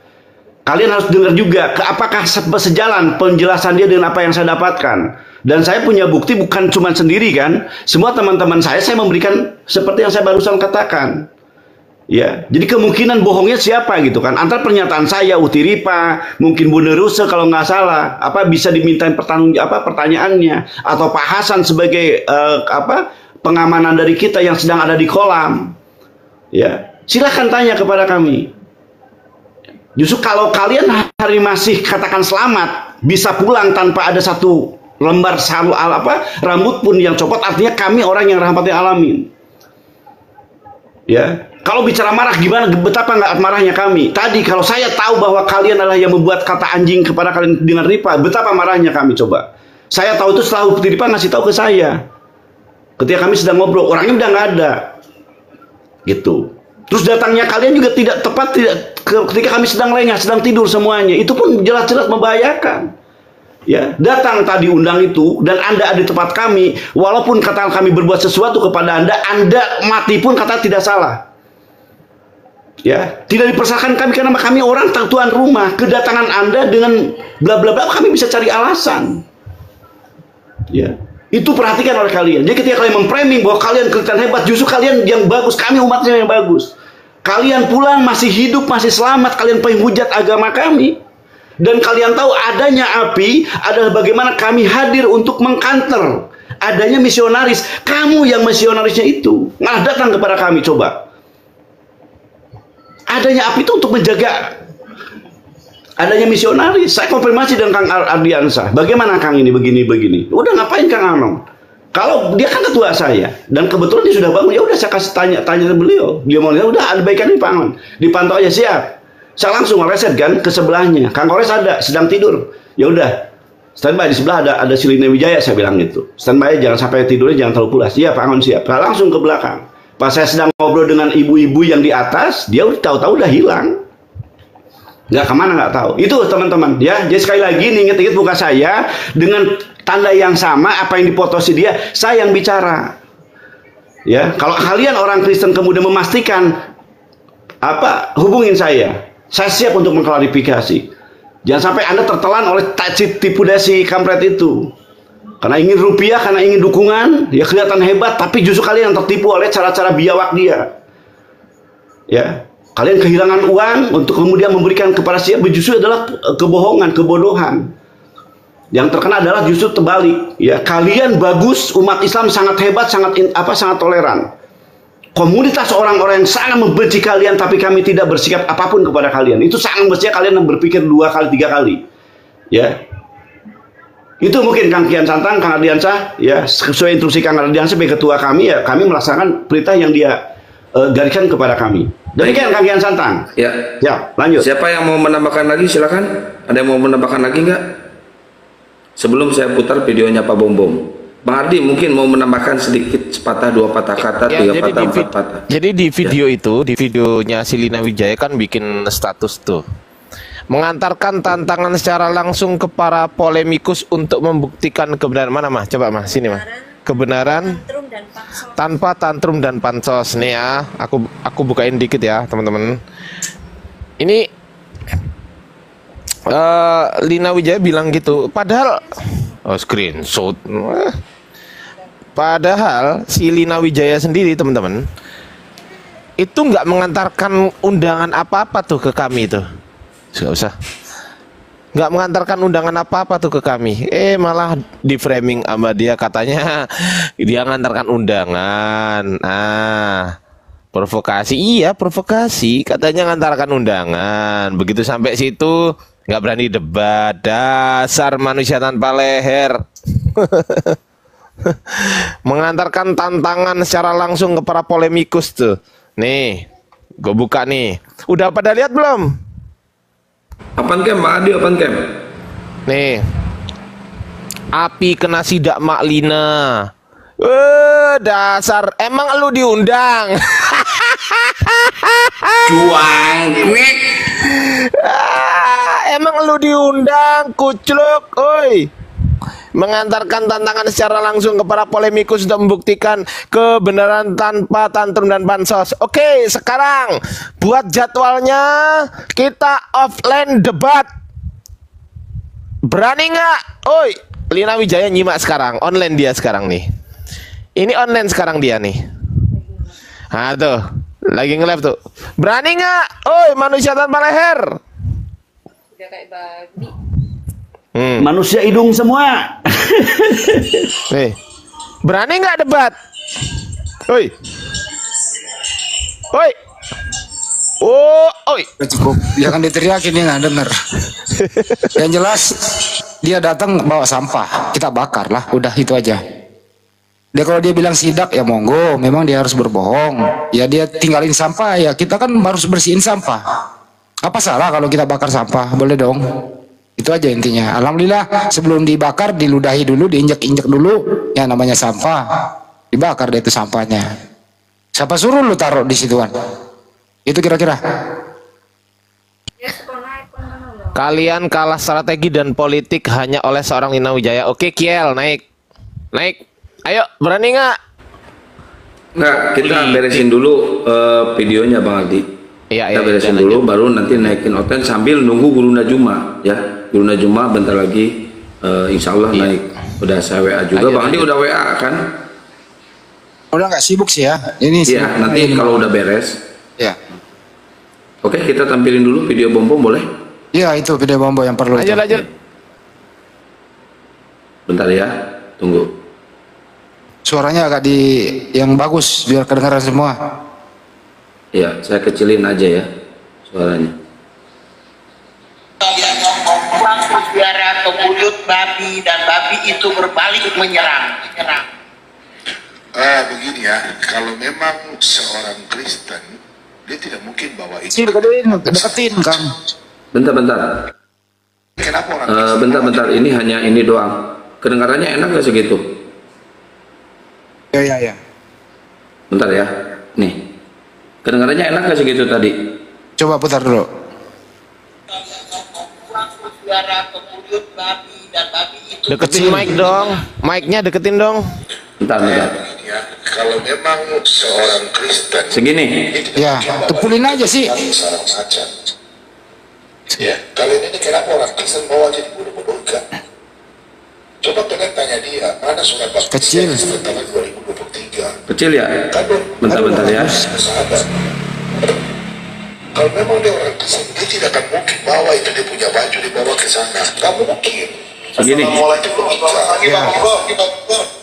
Kalian harus dengar juga apakah sejalan penjelasan dia dengan apa yang saya dapatkan. Dan saya punya bukti bukan cuma sendiri kan. Semua teman-teman saya memberikan seperti yang saya barusan katakan. Ya, jadi kemungkinan bohongnya siapa gitu kan? Antara pernyataan saya, Utiripa, mungkin Bunda Ruse kalau nggak salah, apa bisa dimintain pertanyaannya, atau Pak Hasan sebagai pengamanan dari kita yang sedang ada di kolam. Ya, silahkan tanya kepada kami. Justru kalau kalian hari masih katakan selamat, bisa pulang tanpa ada satu lembar rambut pun yang copot, artinya kami orang yang rahmatil alamin. Ya, kalau bicara marah gimana, betapa nggak marahnya kami. Tadi kalau saya tahu bahwa kalian adalah yang membuat kata anjing kepada kalian dengan Ripa, betapa marahnya kami coba. Saya tahu itu setelah Ripa ngasih tahu ke saya. Ketika kami sedang ngobrol, orangnya udah nggak ada. Gitu. Terus datangnya kalian juga tidak tepat, ketika kami sedang lengah, sedang tidur semuanya. Itu pun jelas-jelas membahayakan. Ya, datang tadi undang itu dan Anda ada di tempat kami, walaupun kata kami berbuat sesuatu kepada Anda mati pun kata tidak salah. Ya, tidak dipersalahkan kami karena kami orang tuan rumah. Kedatangan Anda dengan bla bla bla kami bisa cari alasan. Ya, itu perhatikan oleh kalian. Jadi ketika kalian memframing bahwa kalian kelihatan hebat, justru kalian yang bagus, kami umatnya yang bagus. Kalian pulang masih hidup, masih selamat, kalian penghujat agama kami. Dan kalian tahu adanya api adalah bagaimana kami hadir untuk mengkanter adanya misionaris. Kamu yang misionarisnya itu malah datang kepada kami coba. Adanya api itu untuk menjaga adanya misionaris. Saya konfirmasi dengan Kang Ardiansa. Bagaimana Kang ini begini. Udah ngapain Kang Anong? Kalau dia kan ketua saya dan kebetulan dia sudah bangun, ya udah saya kasih tanya ke beliau. Dia mau lihat, udah ada baikan ini Pak Angon. Dipantau aja siap. Saya langsung reset kan ke sebelahnya. Kang Kores ada, sedang tidur. Ya udah, Standby di sebelah ada Silina Wijaya, saya bilang gitu. Standby, jangan sampai tidurnya jangan terlalu pulas. Iya Pak Angon, siap. Nah, langsung ke belakang. Pas saya sedang ngobrol dengan ibu-ibu yang di atas, dia udah tahu-tahu udah hilang. Nggak kemana nggak tahu. Itu teman-teman ya. Jadi sekali lagi nih, ingat-ingat muka saya dengan tanda yang sama apa yang dipotosi dia, saya yang bicara. Ya, kalau kalian orang Kristen kemudian memastikan apa, hubungin saya. Saya siap untuk mengklarifikasi. Jangan sampai Anda tertelan oleh tipu daya si kampret itu. Karena ingin rupiah, karena ingin dukungan, ya kelihatan hebat, tapi justru kalian yang tertipu oleh cara-cara biawak dia. Ya, kalian kehilangan uang untuk kemudian memberikan kepada siapa, justru adalah kebohongan, kebodohan. Yang terkena adalah justru terbalik. Ya, kalian bagus, umat Islam sangat hebat, sangat toleran. Komunitas orang-orang yang sangat membenci kalian, tapi kami tidak bersikap apapun kepada kalian. Itu sangat mestinya kalian berpikir 2 kali, 3 kali. Ya, itu mungkin Kang Kian Santang, Kang Ardiansah, ya sesuai instruksi Kang Ardiansah sebagai ketua kami, ya kami melaksanakan perintah yang dia gariskan kepada kami. Demikian Kang Kian Santang. Ya. Ya, lanjut. Siapa yang mau menambahkan lagi, silakan. Ada yang mau menambahkan lagi nggak? Sebelum saya putar videonya Pak Bom Bom. Bang Ardi mungkin mau menambahkan sedikit sepatah, 2 patah kata, 3 patah, 4 patah. Jadi di video itu, di videonya Silina Wijaya kan bikin status tuh, mengantarkan tantangan secara langsung ke para polemikus untuk membuktikan kebenaran. Mana mah? Coba mah, sini mah. Kebenaran tanpa tantrum dan pansos. Nih ya, aku bukain dikit ya teman-teman. Ini Lina Wijaya bilang gitu. Padahal screenshot. Padahal si Lina Wijaya sendiri teman-teman itu nggak mengantarkan undangan apa-apa tuh ke kami tuh. Nggak usah. Nggak mengantarkan undangan apa-apa tuh ke kami. Malah di framing sama dia, katanya dia mengantarkan undangan. Provokasi. Iya, provokasi. Katanya mengantarkan undangan. Begitu sampai situ nggak berani debat. Dasar manusia tanpa leher. Mengantarkan tantangan secara langsung ke para polemikus tuh. Nih, gue buka nih. Udah pada lihat belum? Apaan Kem? Pak Adi, apaan Kem? Nih, api kena sidak Mak Lina. Dasar, emang lu diundang? Cuangkrik. Emang lu diundang, kucluk, oi. Mengantarkan tantangan secara langsung kepada polemikus untuk membuktikan kebenaran tanpa tantrum dan bansos. Oke, sekarang buat jadwalnya, kita offline debat. Berani nggak? Oi, Lina Wijaya nyimak sekarang, online dia sekarang nih. Ini online sekarang dia nih. Nah tuh, lagi nge-live tuh. Berani nggak? Oi, manusia tanpa leher. Udah kayak babi. Manusia hidung semua. Nih, berani nggak debat? Oi, oi, oi. Udah cukup, jangan diteriakin, ya nggak denger. Yang jelas dia datang bawa sampah, kita bakar lah, udah itu aja. Dia kalau dia bilang sidak ya monggo, memang dia harus berbohong. Ya dia tinggalin sampah, ya kita kan harus bersihin sampah. Apa salah kalau kita bakar sampah? Boleh dong. Itu aja intinya. Alhamdulillah sebelum dibakar diludahi dulu, diinjek-injek dulu, ya namanya sampah. Dibakar deh itu sampahnya. Siapa suruh lu taruh di situan? Itu kira-kira. Kalian kalah strategi dan politik hanya oleh seorang Lina Wijaya. Oke, Kiel, naik. Naik. Ayo, berani nggak? Nggak, kita beresin dulu videonya Bang Aldi. Iya, Kita beresin dulu, baru nanti naikin oten sambil nunggu Guru Najuma, ya. Guru Najuma bentar lagi, insya Allah naik. Udah saya WA juga, Bang Aldi udah WA kan? Udah nggak sibuk sih ya. Ini Iya, nanti kalau udah beres. Ya. Oke, kita tampilin dulu video bom-bom boleh? Iya, itu video bombo yang perlu. Lanjut. Bentar ya, tunggu. Suaranya agak yang bagus biar kedengaran semua. Ya, saya kecilin aja ya suaranya. Biara atau mulut babi dan babi itu berbalik menyerang. Begini ya, kalau memang seorang Kristen dia tidak mungkin bawa itu. Deketin, Kang. Bentar. Kenapa orang bentar, ini hanya ini doang. Kedengarannya enak nggak segitu? Ya. Bentar ya, nih. Kedengarannya enak nggak segitu tadi? Coba putar dulu. Suara kemudian babi dan babi itu Deketin mic dong, mic-nya deketin dong. Bentar. ya, kalau memang seorang Kristen Segini. Ya, tepulin aja sih. sarang macan. Ya, kalian ini kenapa orang Kristen bawa jadi bodoh-bodoh ikan? Coba kalian tanya dia, mana surat Kecil. tahun 2023? Kecil ya? Kan Bentar ya. sahabat. Kalau memang dia orang Kristen, dia tidak akan mungkin bawa itu, dia punya baju dibawa ke sana. Gak mungkin. Segini.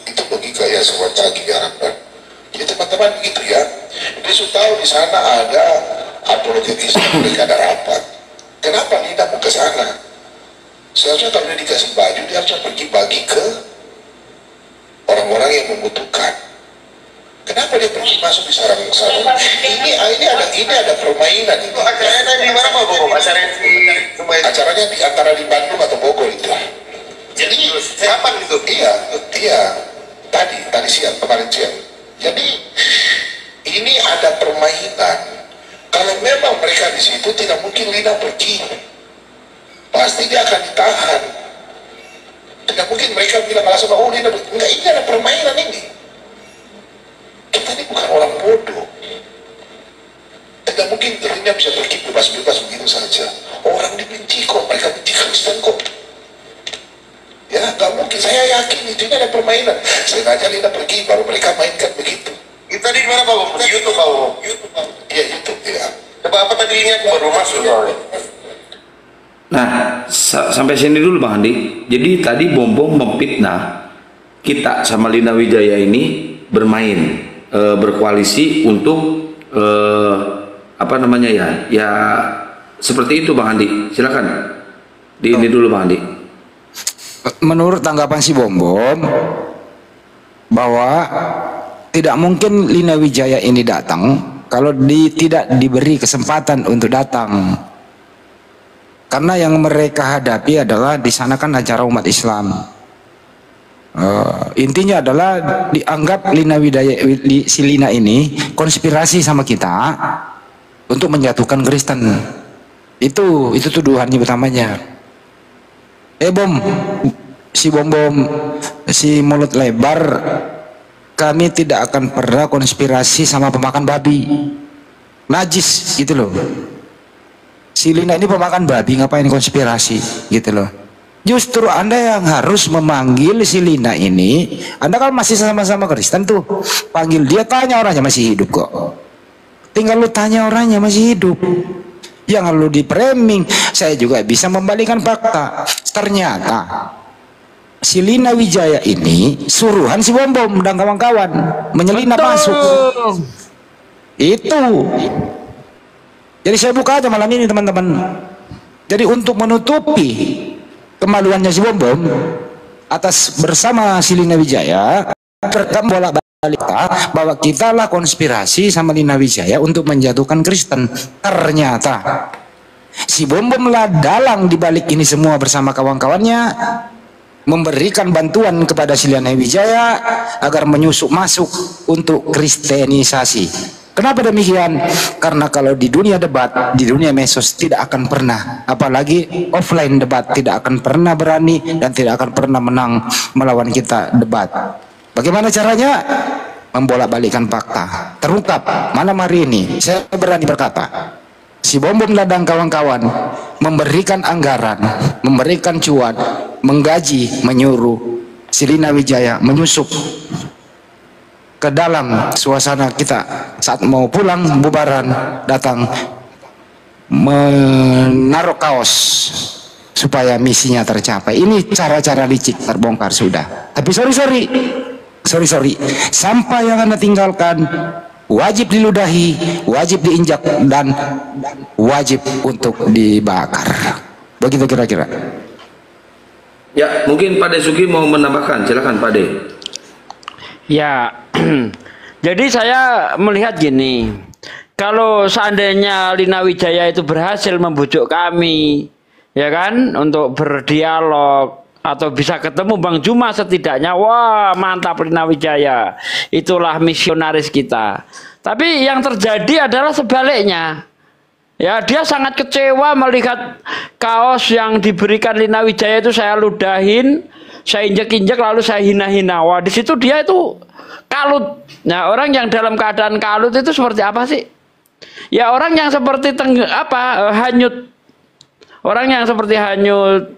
Itu logika ya, selamat pagi diharapkan. Jadi teman-teman begitu ya. Dia sudah tahu di sana ada apologetis, mereka ada rapat. Kenapa Nina mau ke sana? Seharusnya kalau dia dikasih baju, dia harus pergi bagi ke orang-orang yang membutuhkan. Kenapa dia pergi masuk di sarang-sarang? Ini ada permainan. Itu acaranya di mana Pak Bobo? Acaranya di antara di Bandung atau Bogor itu. Jadi kapan itu? Iya. Tadi siang, kemarin siang. Jadi ini ada permainan. Kalau memang mereka di situ, tidak mungkin Lina pergi. Pasti dia akan ditahan. Tidak mungkin mereka bilang langsung, oh Lina pergi. Enggak, ini ada permainan ini. Kita ini bukan orang bodoh. Tidak mungkin Lina bisa pergi bebas-bebas begitu saja. Orang dibenci kok, mereka benci Kristen kok. Ya, nggak mungkin. Saya yakin itu ada permainan. Sengaja Lina pergi, baru mereka mainkan begitu. Itu tadi di mana Pak? Di YouTube Pak. Iya, YouTube ya. Coba apa tadi ini aku baru masuk. Nah, sampai sini dulu Bang Andi. Jadi tadi Bom memfitnah kita sama Lina Wijaya ini bermain, berkoalisi untuk apa namanya ya? Ya seperti itu Bang Andi. Silakan. Ini dulu Bang Andi. Menurut tanggapan si Bom bahwa tidak mungkin Lina Wijaya ini datang kalau tidak diberi kesempatan untuk datang. Karena yang mereka hadapi adalah di sana kan acara umat Islam. Intinya adalah dianggap Lina Wijaya, si Lina ini konspirasi sama kita untuk menjatuhkan Kristen. Itu tuduhannya utamanya. Bom, si mulut lebar, kami tidak akan pernah konspirasi sama pemakan babi, najis gitu loh. Si Lina ini pemakan babi, ngapain konspirasi gitu loh. Justru Anda yang harus memanggil si Lina ini. Anda kan masih sama-sama Kristen tuh, panggil dia, tanya orangnya masih hidup kok. Tinggal lu tanya orangnya masih hidup. Jangan lu di framing. Saya juga bisa membalikan fakta. Ternyata si Lina Wijaya ini suruhan si Bom dan kawan-kawan menyelinap masuk. Itu. Jadi saya buka aja malam ini teman-teman. Jadi untuk menutupi kemaluannya si Bom atas bersama si Lina Wijaya, terekam bolak-balik bahwa kita lah konspirasi sama Lina Wijaya untuk menjatuhkan Kristen. Ternyata si Bom lah dalang di balik ini semua bersama kawan-kawannya, memberikan bantuan kepada si Lina Wijaya agar menyusup masuk untuk kristenisasi. Kenapa demikian? Karena kalau di dunia debat, di dunia medsos tidak akan pernah, apalagi offline debat, tidak akan pernah berani dan tidak akan pernah menang melawan kita debat. Bagaimana caranya? Membolak-balikan fakta. Terungkap malam hari ini, saya berani berkata, si Bom dan kawan-kawan memberikan anggaran, memberikan cuan, menggaji, menyuruh si Lina Wijaya menyusup ke dalam suasana kita saat mau pulang bubaran, datang menaruh kaos supaya misinya tercapai. Ini cara-cara licik terbongkar sudah. Tapi sorry, sampah yang Anda tinggalkan wajib diludahi, wajib diinjak, dan wajib untuk dibakar. Begitu kira-kira. Ya, mungkin Pak Desuki mau menambahkan. Silakan Pak De. Ya, jadi saya melihat gini, kalau seandainya Lina Wijaya itu berhasil membujuk kami ya kan, untuk berdialog atau bisa ketemu Bang Juma setidaknya. Wah, mantap Lina Wijaya, itulah misionaris kita. Tapi yang terjadi adalah sebaliknya. Ya, dia sangat kecewa melihat kaos yang diberikan Lina Wijaya itu saya ludahin, saya injek-injek lalu saya hina-hina. Wah, di situ dia itu kalut. Nah, orang yang dalam keadaan kalut itu seperti apa sih? Ya, orang yang seperti hanyut. Orang yang seperti hanyut,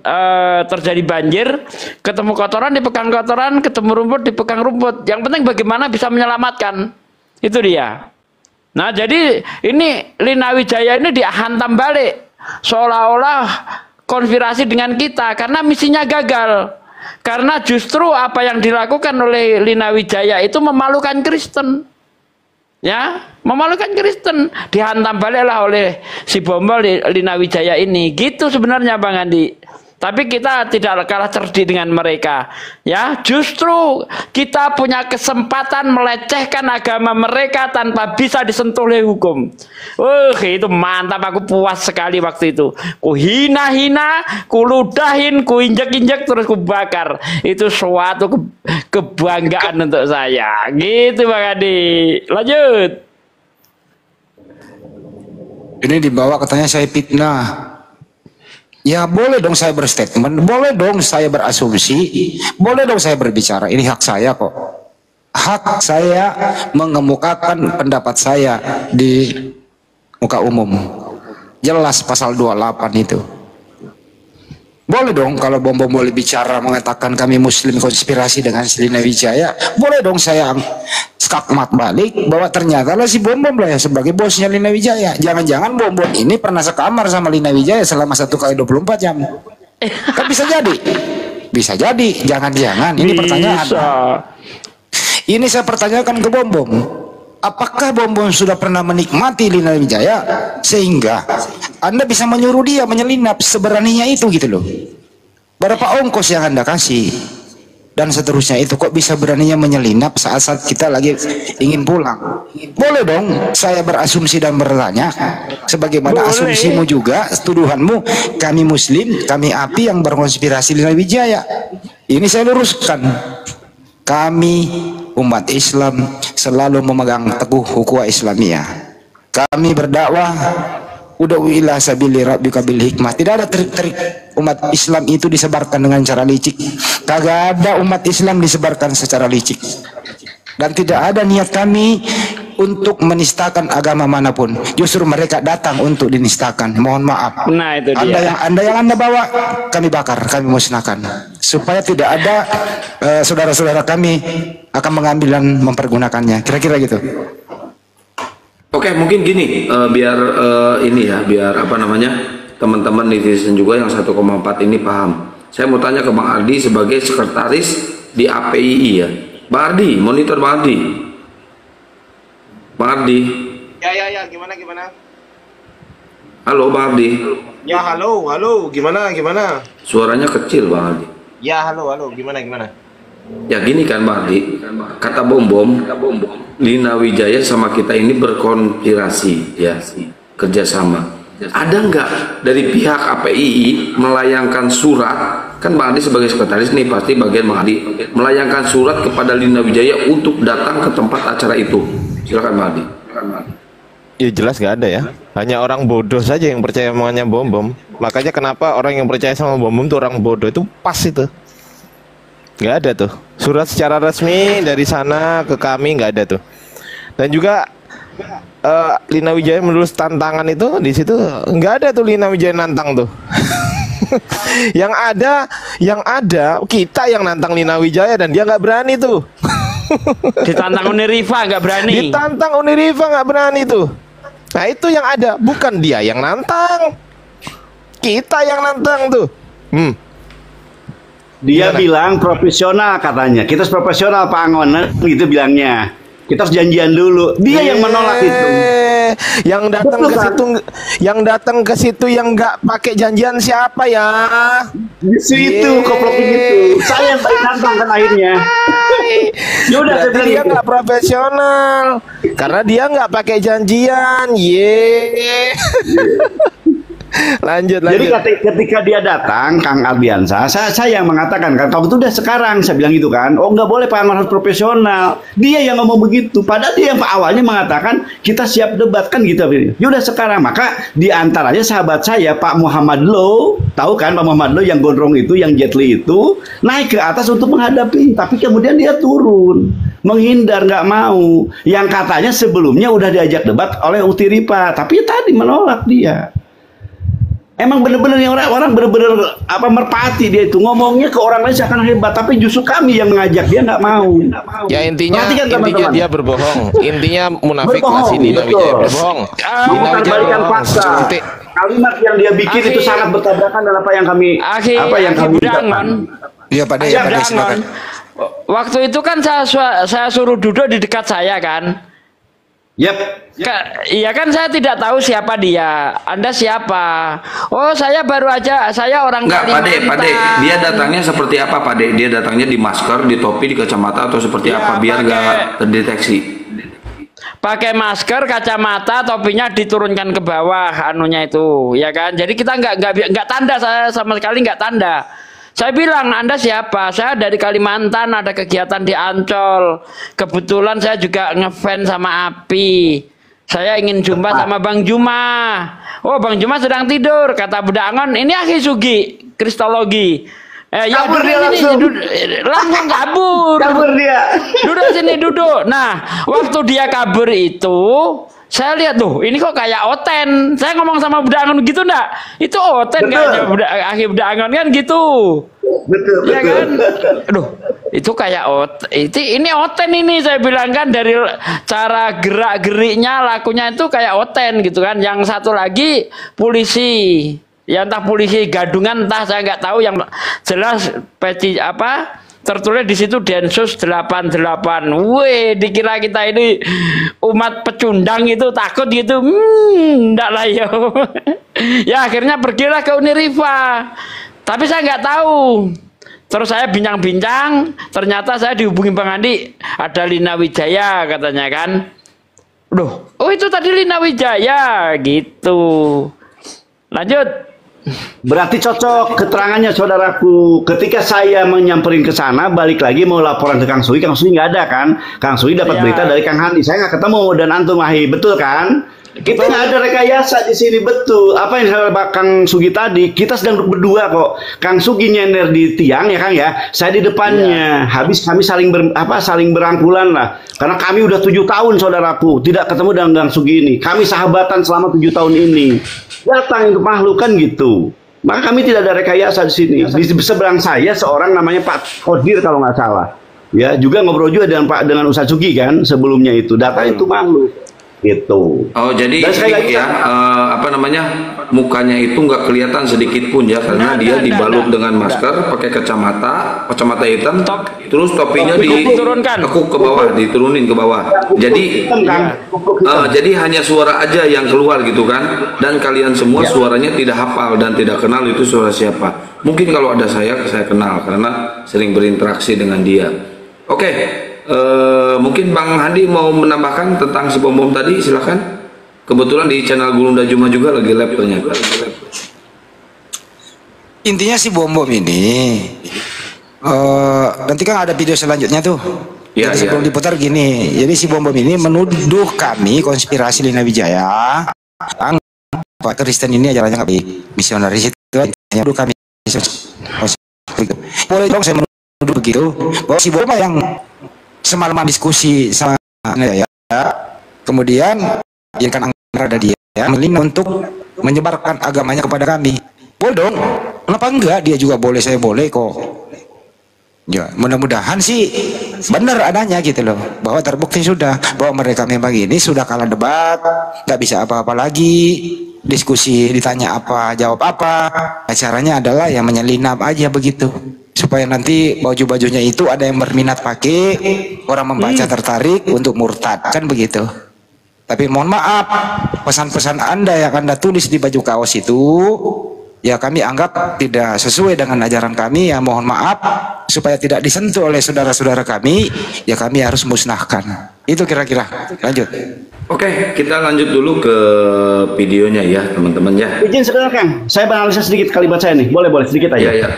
terjadi banjir, ketemu kotoran dipegang kotoran, ketemu rumput dipegang rumput. Yang penting bagaimana bisa menyelamatkan. Itu dia. Nah, jadi ini Lina Wijaya ini dihantam balik, seolah-olah konspirasi dengan kita karena misinya gagal. Karena justru apa yang dilakukan oleh Lina Wijaya itu memalukan Kristen. Ya, memalukan Kristen, dihantam baliklah oleh si Bombol Lina Wijaya ini. Gitu sebenarnya Bang Andi. Tapi kita tidak kalah cerdik dengan mereka. Ya, justru kita punya kesempatan melecehkan agama mereka tanpa bisa disentuh oleh hukum. Itu mantap, aku puas sekali waktu itu. Ku hina-hina, ku ludahin, ku injek-injek terus ku bakar. Itu suatu kebanggaan untuk saya. Gitu Bang Adi. Lanjut. Ini dibawa katanya saya fitnah. Ya boleh dong saya berstatement, boleh dong saya berasumsi, boleh dong saya berbicara. Ini hak saya kok. Hak saya mengemukakan pendapat saya di muka umum. Jelas pasal 28 itu. Boleh dong kalau Bom-Bom boleh bicara mengatakan kami Muslim konspirasi dengan Lina Wijaya. Boleh dong saya skakmat balik bahwa ternyata lah si Bom-Bom lah ya sebagai bosnya Lina Wijaya. Jangan-jangan Bom-Bom ini pernah sekamar sama Lina Wijaya selama 1 kali 24 jam. Kan bisa jadi. Bisa jadi. Jangan-jangan. Ini pertanyaan. Ini saya pertanyakan ke Bom-Bom. Apakah Bom-Bom sudah pernah menikmati Lina Wijaya sehingga Anda bisa menyuruh dia menyelinap seberaninya itu gitu loh? Berapa ongkos yang Anda kasih dan seterusnya itu, kok bisa beraninya menyelinap saat-saat kita lagi ingin pulang? Boleh dong saya berasumsi dan bertanya sebagaimana asumsimu juga, tuduhanmu kami Muslim, kami api yang berkonspirasi Lina Wijaya. Ini saya luruskan. Kami umat Islam selalu memegang teguh ukhuwah Islamiyah. Kami berdakwah ud'u ila sabili rabbika bil hikmah. Tidak ada trik-trik umat Islam itu disebarkan dengan cara licik. Kagak ada umat Islam disebarkan secara licik. Dan tidak ada niat kami untuk menistakan agama manapun. Justru mereka datang untuk dinistakan. Mohon maaf. Nah, itu dia. Anda yang Anda bawa, kami bakar, kami musnahkan. Supaya tidak ada saudara-saudara kami akan mengambil dan mempergunakannya. Kira-kira gitu. Oke, mungkin gini, biar biar teman-teman netizen juga yang 1,4 ini paham. Saya mau tanya ke Bang Ardi sebagai sekretaris di APII ya. Bang Ardi, monitor Bang Ardi. Bang Ardi. Ya, gimana? Halo Bang Ardi. Ya, halo, gimana? Suaranya kecil Bang Ardi. Ya, halo, gimana? Ya gini kan Bang Ardi, kata Bom-Bom, Lina Wijaya sama kita ini berkonspirasi ya, kerjasama. Ada nggak dari pihak APII melayangkan surat, kan Bang Ardi sebagai sekretaris nih pasti bagian Bang Ardi, melayangkan surat kepada Lina Wijaya untuk datang ke tempat acara itu. Silakan Bang Ardi. Ya jelas nggak ada ya. Hanya orang bodoh saja yang percaya omongannya Bom-Bom. Makanya kenapa orang yang percaya sama Bom-Bom itu orang bodoh, itu pas itu. Nggak ada tuh surat secara resmi dari sana ke kami, nggak ada tuh. Dan juga Lina Wijaya menulis tantangan itu, di situ nggak ada tuh Lina Wijaya nantang tuh. yang ada kita yang nantang Lina Wijaya dan dia nggak berani tuh. Ditantang Uniriva nggak berani. Ditantang Uniriva nggak berani tuh. Nah itu yang ada, bukan dia yang nantang, kita yang nantang tuh. Dia bilang profesional katanya. Kita profesional Pak Angon gitu bilangnya. Kita harus janjian dulu. Dia yang menolak itu. Yang datang ke situ yang nggak pakai janjian siapa ya? Itu koplok itu. Saya yang nantang kan akhirnya. Ya udah, dia nggak profesional karena dia nggak pakai janjian. Lanjut. Jadi ketika dia datang, Kang Ardiansa, saya yang mengatakan kan, kamu itu udah sekarang, saya bilang gitu kan. Oh nggak boleh Pak Anwar, harus profesional. Dia yang ngomong begitu. Padahal dia yang awalnya mengatakan kita siap debat kan gitu. Ya udah sekarang. Maka diantaranya sahabat saya Pak Muhammad Lo, tahu kan Pak Muhammad Lo yang gondrong itu, yang Jet Li itu, naik ke atas untuk menghadapi. Tapi kemudian dia turun, menghindar, nggak mau. Yang katanya sebelumnya udah diajak debat oleh Uti Ripa, tapi tadi menolak dia. Emang bener-bener yang orang bener-bener merpati dia itu, ngomongnya ke orang lain seakan hebat, tapi justru kami yang mengajak dia nggak mau. Ya intinya teman-teman. dia berbohong. Intinya munafik lah sini Wijaya berbohong. Balikan fakta. Kalimat yang dia bikin itu sangat bertabrakan dengan apa yang kami ucapkan. Iya Pak De, silakan. Waktu itu kan saya suruh duduk di dekat saya kan. Iya kan, saya tidak tahu siapa dia. Anda siapa? Oh, saya baru aja, saya orang Kalimantan. Pak De, dia datangnya seperti apa Pak De? Dia datangnya di masker, di topi, di kacamata atau seperti apa biar nggak terdeteksi? Pakai masker, kacamata, topinya diturunkan ke bawah, anunya itu, ya kan? Jadi kita nggak tanda, saya sama sekali nggak tanda. Saya bilang, Anda siapa? Saya dari Kalimantan, ada kegiatan di Ancol. Kebetulan saya juga ngefans sama Api. Saya ingin jumpa sama Bang Juma. Oh, Bang Juma sedang tidur. Kata Budak Angon, ini Akhi Sugi, kristologi. Ya kabur dia langsung kabur. Kabur dia. Duduk sini, duduk. Nah, waktu dia kabur itu, saya lihat tuh, ini kok kayak Oten. Saya ngomong sama Budak Angon gitu enggak? Itu Oten kayaknya Budak Angon kan gitu. Betul. Ya kan? Aduh, itu kayak ini Oten ini, saya bilang kan, dari cara gerak-geriknya, lakunya itu kayak Oten gitu kan. Yang satu lagi polisi. Ya entah polisi gadungan, entah saya nggak tahu, yang jelas peci tertulis di situ Densus 88. Wih, dikira kita ini umat pecundang itu takut gitu. Enggak lah ya. Ya akhirnya pergilah ke Unirifa. Tapi saya nggak tahu. Terus saya bincang-bincang, ternyata saya dihubungi Bang Andi, ada Lina Wijaya katanya kan. Oh itu tadi Lina Wijaya gitu. Lanjut. Berarti cocok keterangannya saudaraku. Ketika saya menyamperin ke sana, balik lagi mau laporan ke Kang Sui nggak ada kan? Kang Sui dapat berita dari Kang Handi. Saya nggak ketemu dan antum Ahi, betul kan? Kita nggak ada rekayasa di sini, betul. Apa yang saya Kang Sugi tadi? Kita sedang berdua kok. Kang Sugi nyender di tiang ya Kang ya. Saya di depannya. Habis kami saling berangkulan lah. Karena kami udah 7 tahun saudaraku tidak ketemu dengan Kang Sugi ini. Kami sahabatan selama 7 tahun ini. Datang untuk makhluk kan gitu. Maka kami tidak ada rekayasa di sini. Di seberang saya seorang namanya Pak Kodir kalau nggak salah. Ya juga ngobrol juga dengan Ustaz Sugi kan sebelumnya itu. Datang itu makhluk. Gitu. Oh jadi mukanya itu nggak kelihatan sedikit pun ya karena dia dibalut dengan masker, pakai kacamata hitam, terus topinya ditekuk ke bawah, diturunin ke bawah. Jadi jadi hanya suara aja yang keluar gitu kan, dan kalian semua suaranya tidak hafal dan tidak kenal itu suara siapa. Mungkin kalau ada saya kenal karena sering berinteraksi dengan dia. Oke. Mungkin Bang Handi mau menambahkan tentang si bom tadi, silakan. Kebetulan di channel Gulunda Juma juga lagi live ternyata. Intinya si bom ini nanti kan ada video selanjutnya tuh. Ya, jadi sebelum diputar gini, jadi si bom ini menuduh kami konspirasi Lina Wijaya. Pak Kristen ini ajarannya nggak misionaris itu, menuduh kami. Boleh dong saya menuduh begitu bahwa si bom yang semalaman diskusi sama ya, kemudian yang kan ada dia melina untuk menyebarkan agamanya kepada kami. Boleh dong, kenapa enggak? Dia juga boleh, saya boleh kok. Ya, mudah-mudahan sih benar adanya gitu loh, bahwa terbukti sudah bahwa mereka memang ini sudah kalah debat, nggak bisa apa-apa lagi, diskusi ditanya apa jawab apa, acaranya adalah yang menyelinap aja begitu. Supaya nanti baju-bajunya itu ada yang berminat pakai, orang membaca tertarik untuk murtad, kan begitu. Tapi mohon maaf, pesan-pesan Anda yang Anda tulis di baju kaos itu ya kami anggap tidak sesuai dengan ajaran kami, ya mohon maaf, supaya tidak disentuh oleh saudara-saudara kami, ya kami harus musnahkan. Itu kira-kira. Lanjut. Oke, kita lanjut dulu ke videonya ya teman-teman ya. Izin sebentar Kang, saya menganalisa sedikit kalimat saya nih, boleh sedikit aja. Iya.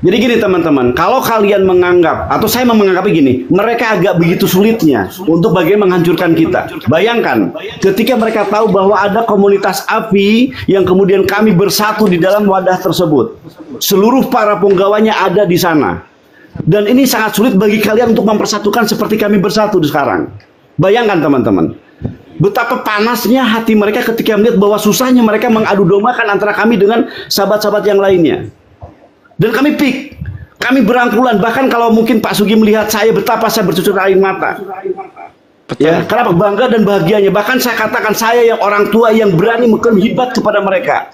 Jadi gini teman-teman, kalau kalian menganggap, atau saya menganggapnya gini, mereka agak begitu sulitnya untuk bagaimana menghancurkan kita. Bayangkan, ketika mereka tahu bahwa ada komunitas api yang kemudian kami bersatu di dalam wadah tersebut. Seluruh para penggawanya ada di sana. Dan ini sangat sulit bagi kalian untuk mempersatukan seperti kami bersatu sekarang. Bayangkan teman-teman, betapa panasnya hati mereka ketika melihat bahwa susahnya mereka mengadu dombakan antara kami dengan sahabat-sahabat yang lainnya. Dan kami kami berangkulan, bahkan kalau mungkin Pak Sugi melihat saya betapa saya bercucur air mata. Ya, kenapa bangga dan bahagianya. Bahkan saya katakan saya yang orang tua yang berani menghibat kepada mereka.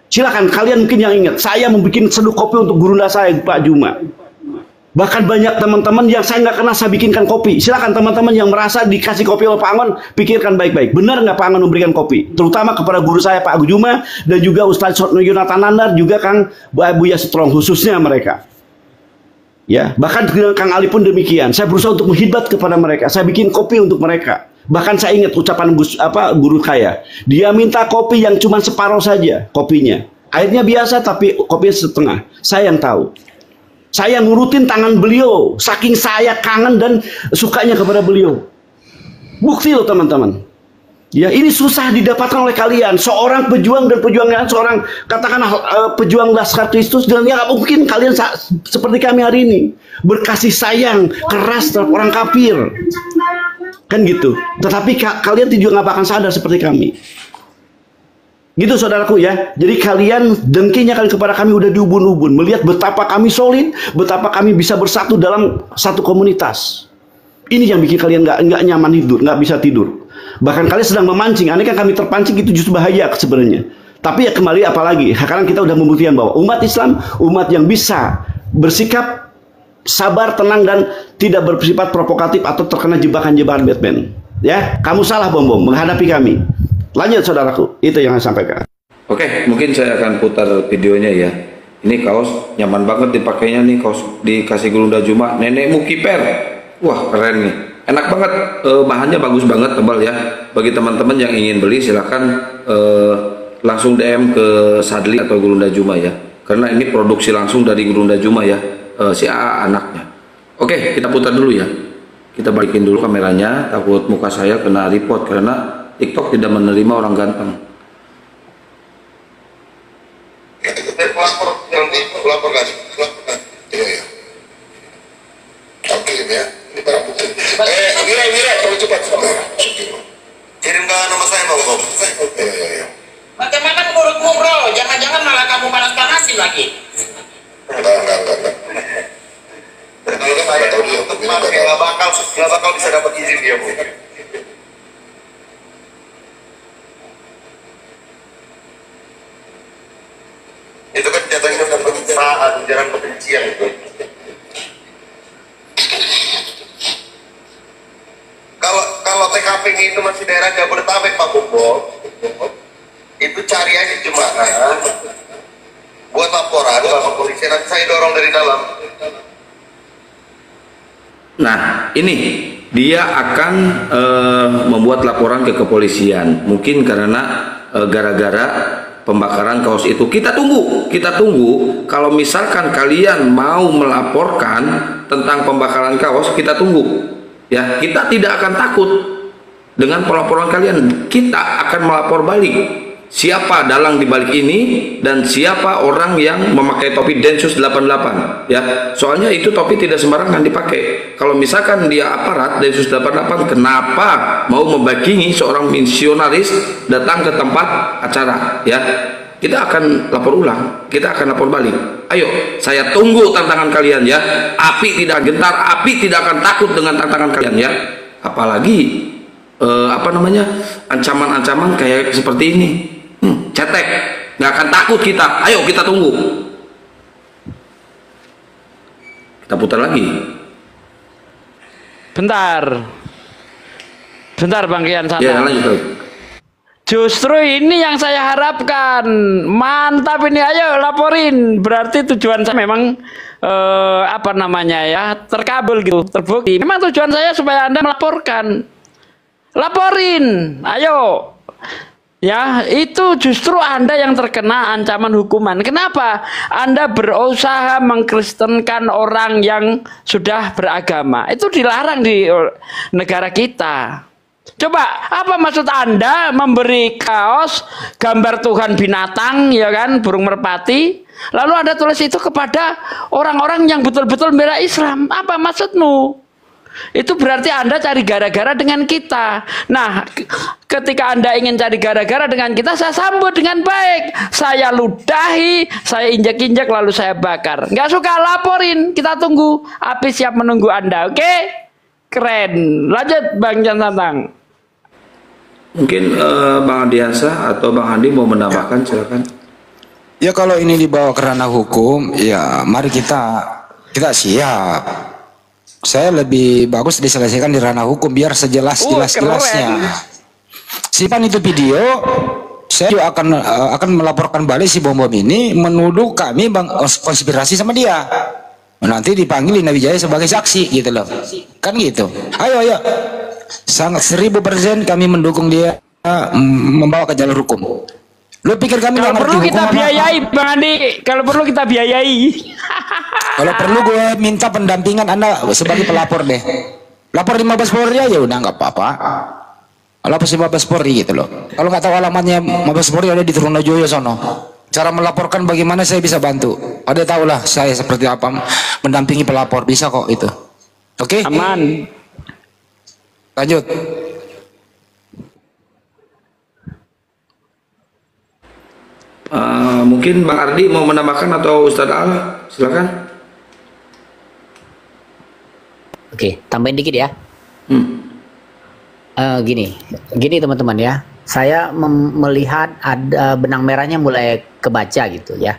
Silakan kalian mungkin yang ingat, saya membuat seduh kopi untuk gurunda saya Pak Juma. Bahkan banyak teman-teman yang saya nggak kenal saya bikinkan kopi. Silakan teman-teman yang merasa dikasih kopi oleh Pak Angon, pikirkan baik-baik. Benar nggak Pak Angon memberikan kopi? Terutama kepada guru saya Pak Agus Juma dan juga Ustaz Yonatan Nandar, juga Kang Buya Strong, khususnya mereka. Ya, bahkan Kang Ali pun demikian. Saya berusaha untuk menghibat kepada mereka. Saya bikin kopi untuk mereka. Bahkan saya ingat ucapan guru saya. Dia minta kopi yang cuma separuh saja kopinya. Airnya biasa tapi kopinya setengah. Saya yang tahu. Saya ngurutin tangan beliau, saking saya kangen dan sukanya kepada beliau. Bukti loh teman-teman. Ya, ini susah didapatkan oleh kalian. Seorang pejuang dan pejuangnya, seorang katakanlah pejuang Laskar Kristus, dan ya nggak mungkin kalian seperti kami hari ini berkasih sayang keras terhadap orang kafir, kan gitu. Tetapi kalian juga nggak akan sadar seperti kami. Gitu saudaraku ya. Jadi kalian dengkinya kalian kepada kami udah diubun-ubun, melihat betapa kami solid, betapa kami bisa bersatu dalam satu komunitas. Ini yang bikin kalian nggak nyaman tidur, nggak bisa tidur. Bahkan kalian sedang memancing. Aneh kan kami terpancing, itu justru bahaya sebenarnya. Tapi ya kembali apalagi, sekarang kita udah membuktikan bahwa umat Islam, umat yang bisa bersikap sabar, tenang, dan tidak bersifat provokatif atau terkena jebakan-jebakan Batman. Ya, kamu salah bom menghadapi kami. Lanjut saudaraku, itu yang saya sampaikan. Oke, mungkin saya akan putar videonya ya. Ini kaos nyaman banget dipakainya nih, kaos dikasih Gurunda Juma, nenekmu kiper. Wah keren nih, enak banget, bahannya bagus banget, tebal ya. Bagi teman-teman yang ingin beli silahkan langsung DM ke Sadli atau Gurunda Juma ya. Karena ini produksi langsung dari Gurunda Juma ya, si AA anaknya. Oke, kita putar dulu ya. Kita balikin dulu kameranya, takut muka saya kena report karena TikTok tidak menerima orang ganteng. Lapor lagi. Iya. Aku kirim ya. Ini barang bukti. Wira, perlu cepat. Kirim ke nama saya, Bang. Iya. Bagaimana menurutmu, bro? Jangan-jangan malah kamu panas-panasin lagi. Enggak. Saya tahu dia. Nggak bakal bisa dapat izin dia, Bu. Itu kan jatuhnya penistaan, ujaran kebencian itu. Kalau TKP itu masih daerah Jabodetabek Pak Bumbo, itu cari aja jemaah buat laporan ke polisi, nanti saya dorong dari dalam. Nah ini dia akan membuat laporan ke kepolisian, mungkin karena gara-gara pembakaran kaos itu. Kita tunggu kalau misalkan kalian mau melaporkan tentang pembakaran kaos, kita tunggu ya. Kita tidak akan takut dengan pelaporan kalian, kita akan melapor balik siapa dalang di balik ini dan siapa orang yang memakai topi Densus 88 ya. Soalnya itu topi tidak sembarangan dipakai. Kalau misalkan dia aparat Densus 88, kenapa mau membackingi seorang misionaris datang ke tempat acara ya? Kita akan lapor ulang, kita akan lapor balik. Ayo, saya tunggu tantangan kalian ya. Api tidak gentar, api tidak akan takut dengan tantangan kalian ya. Apalagi ancaman-ancaman kayak seperti ini. Cetek, nggak akan takut kita. Ayo kita tunggu. Kita putar lagi. Bentar Bang Kian Santang. Ya, lanjut. Justru ini yang saya harapkan. Mantap ini, ayo laporin. Berarti tujuan saya memang apa namanya ya, terkabul gitu, terbukti. Memang tujuan saya supaya Anda melaporkan. Laporin, ayo. Ya, itu justru Anda yang terkena ancaman hukuman. Kenapa? Anda berusaha mengkristenkan orang yang sudah beragama. Itu dilarang di negara kita. Coba, apa maksud Anda memberi kaos gambar Tuhan binatang, ya kan, burung merpati, lalu Anda tulis itu kepada orang-orang yang betul-betul membela Islam? Apa maksudmu? Itu berarti Anda cari gara-gara dengan kita. Nah, ketika Anda ingin cari gara-gara dengan kita, saya sambut dengan baik. Saya ludahi, saya injek-injek, lalu saya bakar. Nggak suka, laporin. Kita tunggu. Api siap menunggu Anda, oke? Keren. Lanjut, Bang Jan Santang. Mungkin Bang Adiansa atau Bang Andi mau menambahkan, silakan. Ya, kalau ini dibawa ke ranah hukum, ya mari kita siap. Saya lebih bagus diselesaikan di ranah hukum biar sejelas-jelasnya. Simpan itu video, saya juga akan melaporkan balik si bom ini menuduh kami konspirasi sama dia. Nanti dipanggil Lina Wijaya sebagai saksi gitu loh. Kan gitu. Ayo. Sangat 1000% kami mendukung dia membawa ke jalur hukum. Lu pikir kami kalau perlu kita biayai, Bang Andi. Kalau perlu kita biayai. Kalau perlu gue minta pendampingan Anda sebagai pelapor deh. Lapor di Mabes Polri aja udah nggak apa-apa. Lapor di Mabes Polri gitu loh. Kalau nggak tahu alamatnya Mabes Polri ada di Trunojoyo sono. Cara melaporkan bagaimana saya bisa bantu. Ada tahu lah saya seperti apa mendampingi pelapor, bisa kok itu. Oke? Aman. Lanjut. Mungkin Bang Ardi mau menambahkan atau Ustadz Al, silakan. Oke, tambahin dikit ya. Gini teman-teman ya. Saya melihat ada benang merahnya mulai kebaca gitu ya.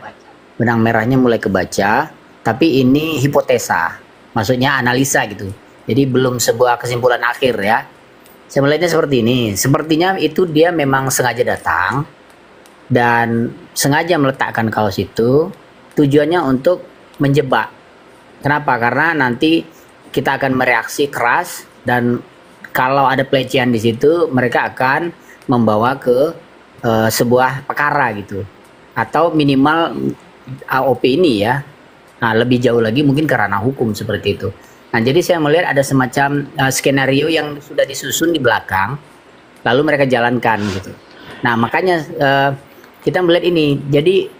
Benang merahnya mulai kebaca, tapi ini hipotesa. Maksudnya analisa gitu. Jadi belum sebuah kesimpulan akhir ya. Saya melihatnya seperti ini. Sepertinya itu dia memang sengaja datang dan sengaja meletakkan kaos itu, tujuannya untuk menjebak. Kenapa? Karena nanti kita akan mereaksi keras dan kalau ada pelecehan di situ, mereka akan membawa ke sebuah perkara gitu, atau minimal AOP ini ya. Nah, lebih jauh lagi mungkin ke ranah hukum seperti itu. Nah, jadi saya melihat ada semacam skenario yang sudah disusun di belakang, lalu mereka jalankan gitu. Nah, makanya kita melihat ini. Jadi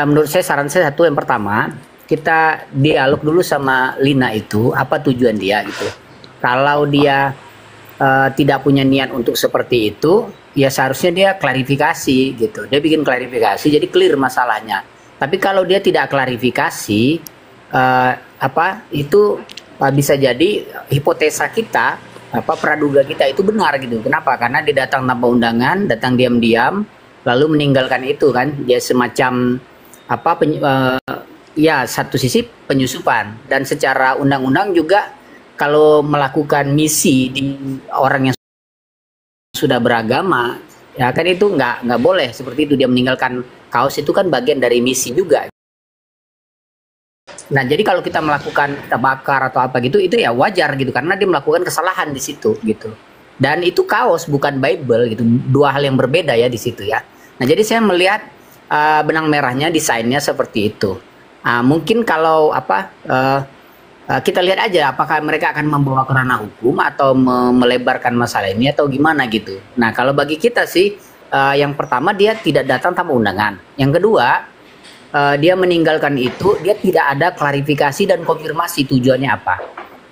menurut saya saran saya satu, yang pertama kita dialog dulu sama Lina itu apa tujuan dia gitu. Kalau dia tidak punya niat untuk seperti itu, ya seharusnya dia klarifikasi gitu. Dia bikin klarifikasi jadi clear masalahnya. Tapi kalau dia tidak klarifikasi, itu bisa jadi hipotesa kita, praduga kita itu benar gitu. Kenapa? Karena dia datang tanpa undangan, datang diam-diam, lalu meninggalkan itu kan, dia semacam ya satu sisi penyusupan, dan secara undang-undang juga kalau melakukan misi di orang yang sudah beragama ya kan itu nggak boleh seperti itu. Dia meninggalkan kaos itu kan bagian dari misi juga. Nah, jadi kalau kita melakukan, kita bakar atau apa gitu, itu ya wajar gitu karena dia melakukan kesalahan di situ gitu. Dan itu kaos bukan Bible gitu, dua hal yang berbeda ya di situ ya. Nah, jadi saya melihat benang merahnya, desainnya seperti itu. Mungkin kalau kita lihat aja apakah mereka akan membawa ke ranah hukum atau melebarkan masalah ini atau gimana gitu. Nah, kalau bagi kita sih yang pertama dia tidak datang tanpa undangan. Yang kedua dia meninggalkan itu, dia tidak ada klarifikasi dan konfirmasi tujuannya apa.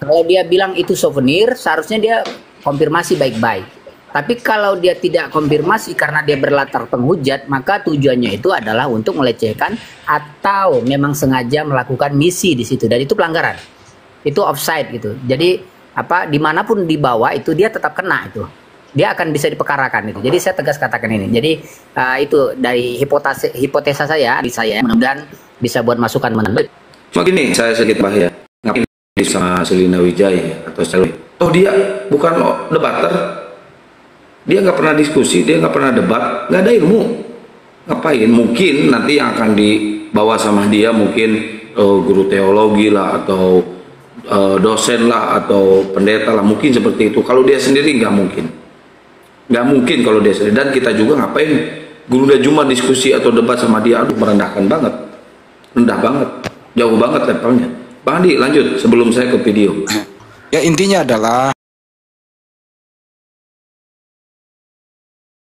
Kalau dia bilang itu souvenir, seharusnya dia konfirmasi baik-baik. Tapi kalau dia tidak konfirmasi karena dia berlatar penghujat, maka tujuannya itu adalah untuk melecehkan atau memang sengaja melakukan misi di situ, dan itu pelanggaran. Itu offside gitu. Jadi dimanapun dibawa itu dia tetap kena itu. Dia akan bisa diperkarakan itu. Jadi saya tegas katakan ini. Jadi itu dari hipotesa saya, mudah-mudahan bisa buat masukan menarik. Begini, saya sedikit bahaya. Ngapain sama Lina Wijaya atau Selwi? Oh, dia bukan debater. Dia nggak pernah diskusi, dia nggak pernah debat, nggak ada ilmu. Ngapain? Mungkin nanti yang akan dibawa sama dia mungkin guru teologi lah, atau dosen lah, atau pendeta lah, mungkin seperti itu. Kalau dia sendiri nggak mungkin. Nggak mungkin kalau dia sendiri. Dan kita juga ngapain guru dan Juma diskusi atau debat sama dia? Aduh, merendahkan banget. Rendah banget. Jauh banget levelnya. Bang Andi, lanjut sebelum saya ke video. Ya, intinya adalah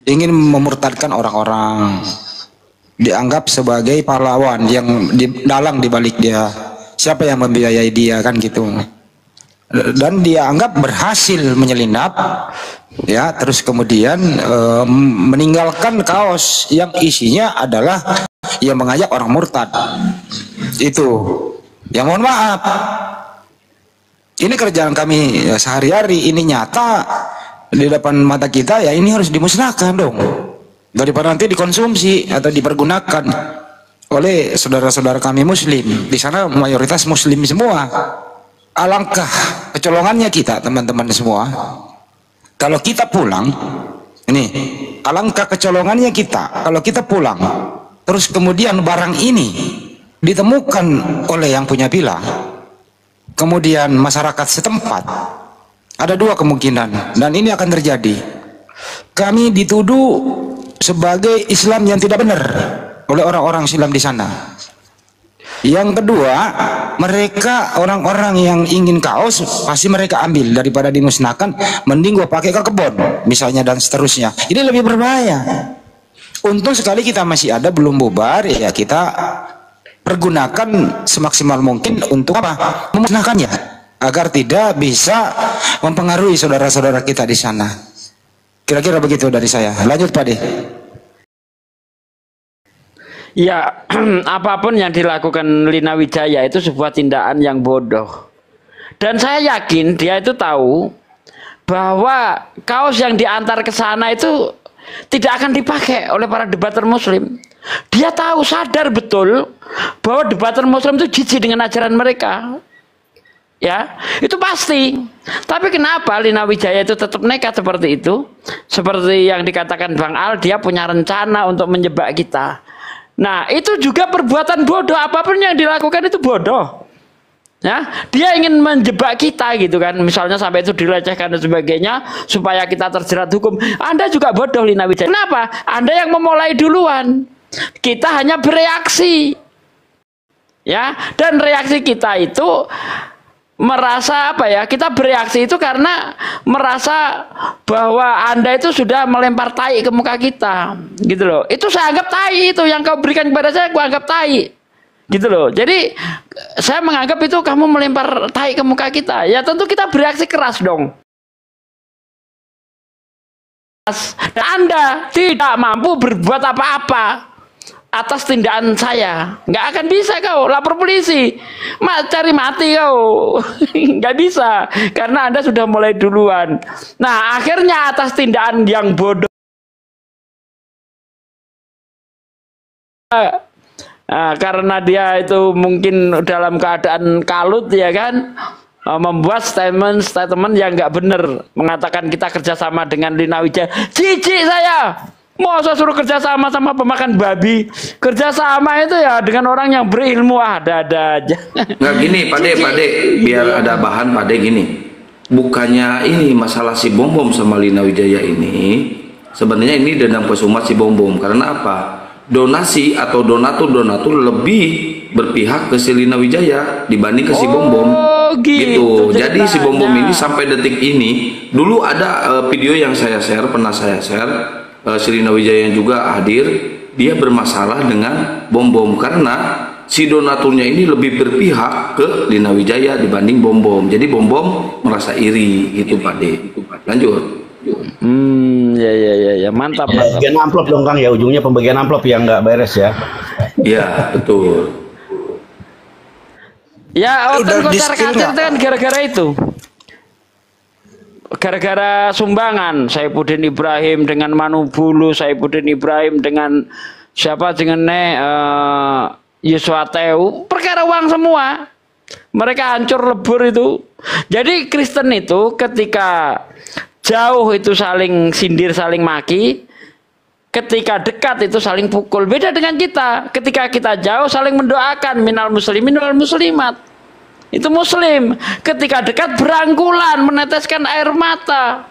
ingin memurtadkan orang-orang, dianggap sebagai pahlawan yang dalang dibalik dia. Siapa yang membiayai dia, kan gitu. Dan dia anggap berhasil menyelinap, ya, terus kemudian meninggalkan kaos yang isinya adalah yang mengajak orang murtad. Itu ya, mohon maaf, ini kerjaan kami ya, sehari-hari, ini nyata di depan mata kita, ya ini harus dimusnahkan dong, daripada nanti dikonsumsi atau dipergunakan oleh saudara-saudara kami muslim. Di sana mayoritas muslim semua. Alangkah kecolongannya kita, teman-teman semua, kalau kita pulang, ini alangkah kecolongannya kita kalau kita pulang terus kemudian barang ini ditemukan oleh yang punya villa, kemudian masyarakat setempat. Ada dua kemungkinan, dan ini akan terjadi. Kami dituduh sebagai Islam yang tidak benar oleh orang-orang Islam di sana. Yang kedua, mereka orang-orang yang ingin kaos pasti mereka ambil, daripada dimusnahkan mending gua pakai ke kebun misalnya, dan seterusnya. Ini lebih berbahaya. Untung sekali kita masih ada, belum bubar, ya kita pergunakan semaksimal mungkin untuk apa? Memusnahkannya, agar tidak bisa mempengaruhi saudara-saudara kita di sana. Kira-kira begitu dari saya. Lanjut Pak De. Ya, apapun yang dilakukan Lina Wijaya itu sebuah tindakan yang bodoh. Dan saya yakin dia itu tahu bahwa kaos yang diantar ke sana itu tidak akan dipakai oleh para debater muslim. Dia tahu, sadar betul bahwa debater muslim itu jijik dengan ajaran mereka. Ya, itu pasti. Tapi kenapa Lina Wijaya itu tetap nekat seperti itu? Seperti yang dikatakan Bang Al, dia punya rencana untuk menjebak kita. Nah, itu juga perbuatan bodoh. Apapun yang dilakukan itu bodoh. Ya, dia ingin menjebak kita gitu kan. Misalnya sampai itu dilecehkan dan sebagainya supaya kita terjerat hukum. Anda juga bodoh, Lina Wijaya. Kenapa? Anda yang memulai duluan. Kita hanya bereaksi. Ya, dan reaksi kita itu merasa apa ya? Kita bereaksi itu karena merasa bahwa Anda itu sudah melempar tai ke muka kita, gitu loh. Itu saya anggap tai, itu yang kau berikan kepada saya, gua anggap tai, gitu loh. Jadi saya menganggap itu kamu melempar tai ke muka kita. Ya tentu kita bereaksi keras dong. Anda tidak mampu berbuat apa-apa atas tindakan saya. Nggak akan bisa kau lapor polisi, cari mati kau. Nggak bisa, karena Anda sudah mulai duluan. Nah, akhirnya atas tindakan yang bodoh, karena dia itu mungkin dalam keadaan kalut, ya kan, membuat statement yang nggak benar, mengatakan kita kerjasama dengan Lina Wijaya. Jijik saya. Mau saya suruh kerjasama sama pemakan babi, kerjasama itu ya dengan orang yang berilmu, ada-ada aja. Nggak gini, Pak De, biar ada bahan, Pak De, gini. Bukannya ini masalah si Bom sama Lina Wijaya ini, sebenarnya ini dendam pesumat si Bom. Karena apa? Donasi atau donatur lebih berpihak ke si Lina Wijaya dibanding ke si Bom. Gitu. Jadi si Bom ini sampai detik ini, dulu ada video yang pernah saya share. Si Lina Wijaya juga hadir, dia bermasalah dengan Bom karena si donaturnya ini lebih berpihak ke Lina Wijaya dibanding Bom. Jadi Bom merasa iri gitu, Pak De. Lanjut. Ya, mantap. Pembagian amplop dong Kang ya, ujungnya pembagian amplop yang nggak beres ya. Iya, betul. Ya, kocar kacir kan gara-gara itu. Gara-gara sumbangan Saifuddin Ibrahim dengan Manu Bulu, Saifuddin Ibrahim dengan siapa, dengan Yuswa Teu, perkara uang semua. Mereka hancur lebur itu. Jadi Kristen itu ketika jauh itu saling sindir, saling maki. Ketika dekat itu saling pukul. Beda dengan kita. Ketika kita jauh saling mendoakan, minal muslimin wal muslimat. Itu muslim. Ketika dekat berangkulan, meneteskan air mata.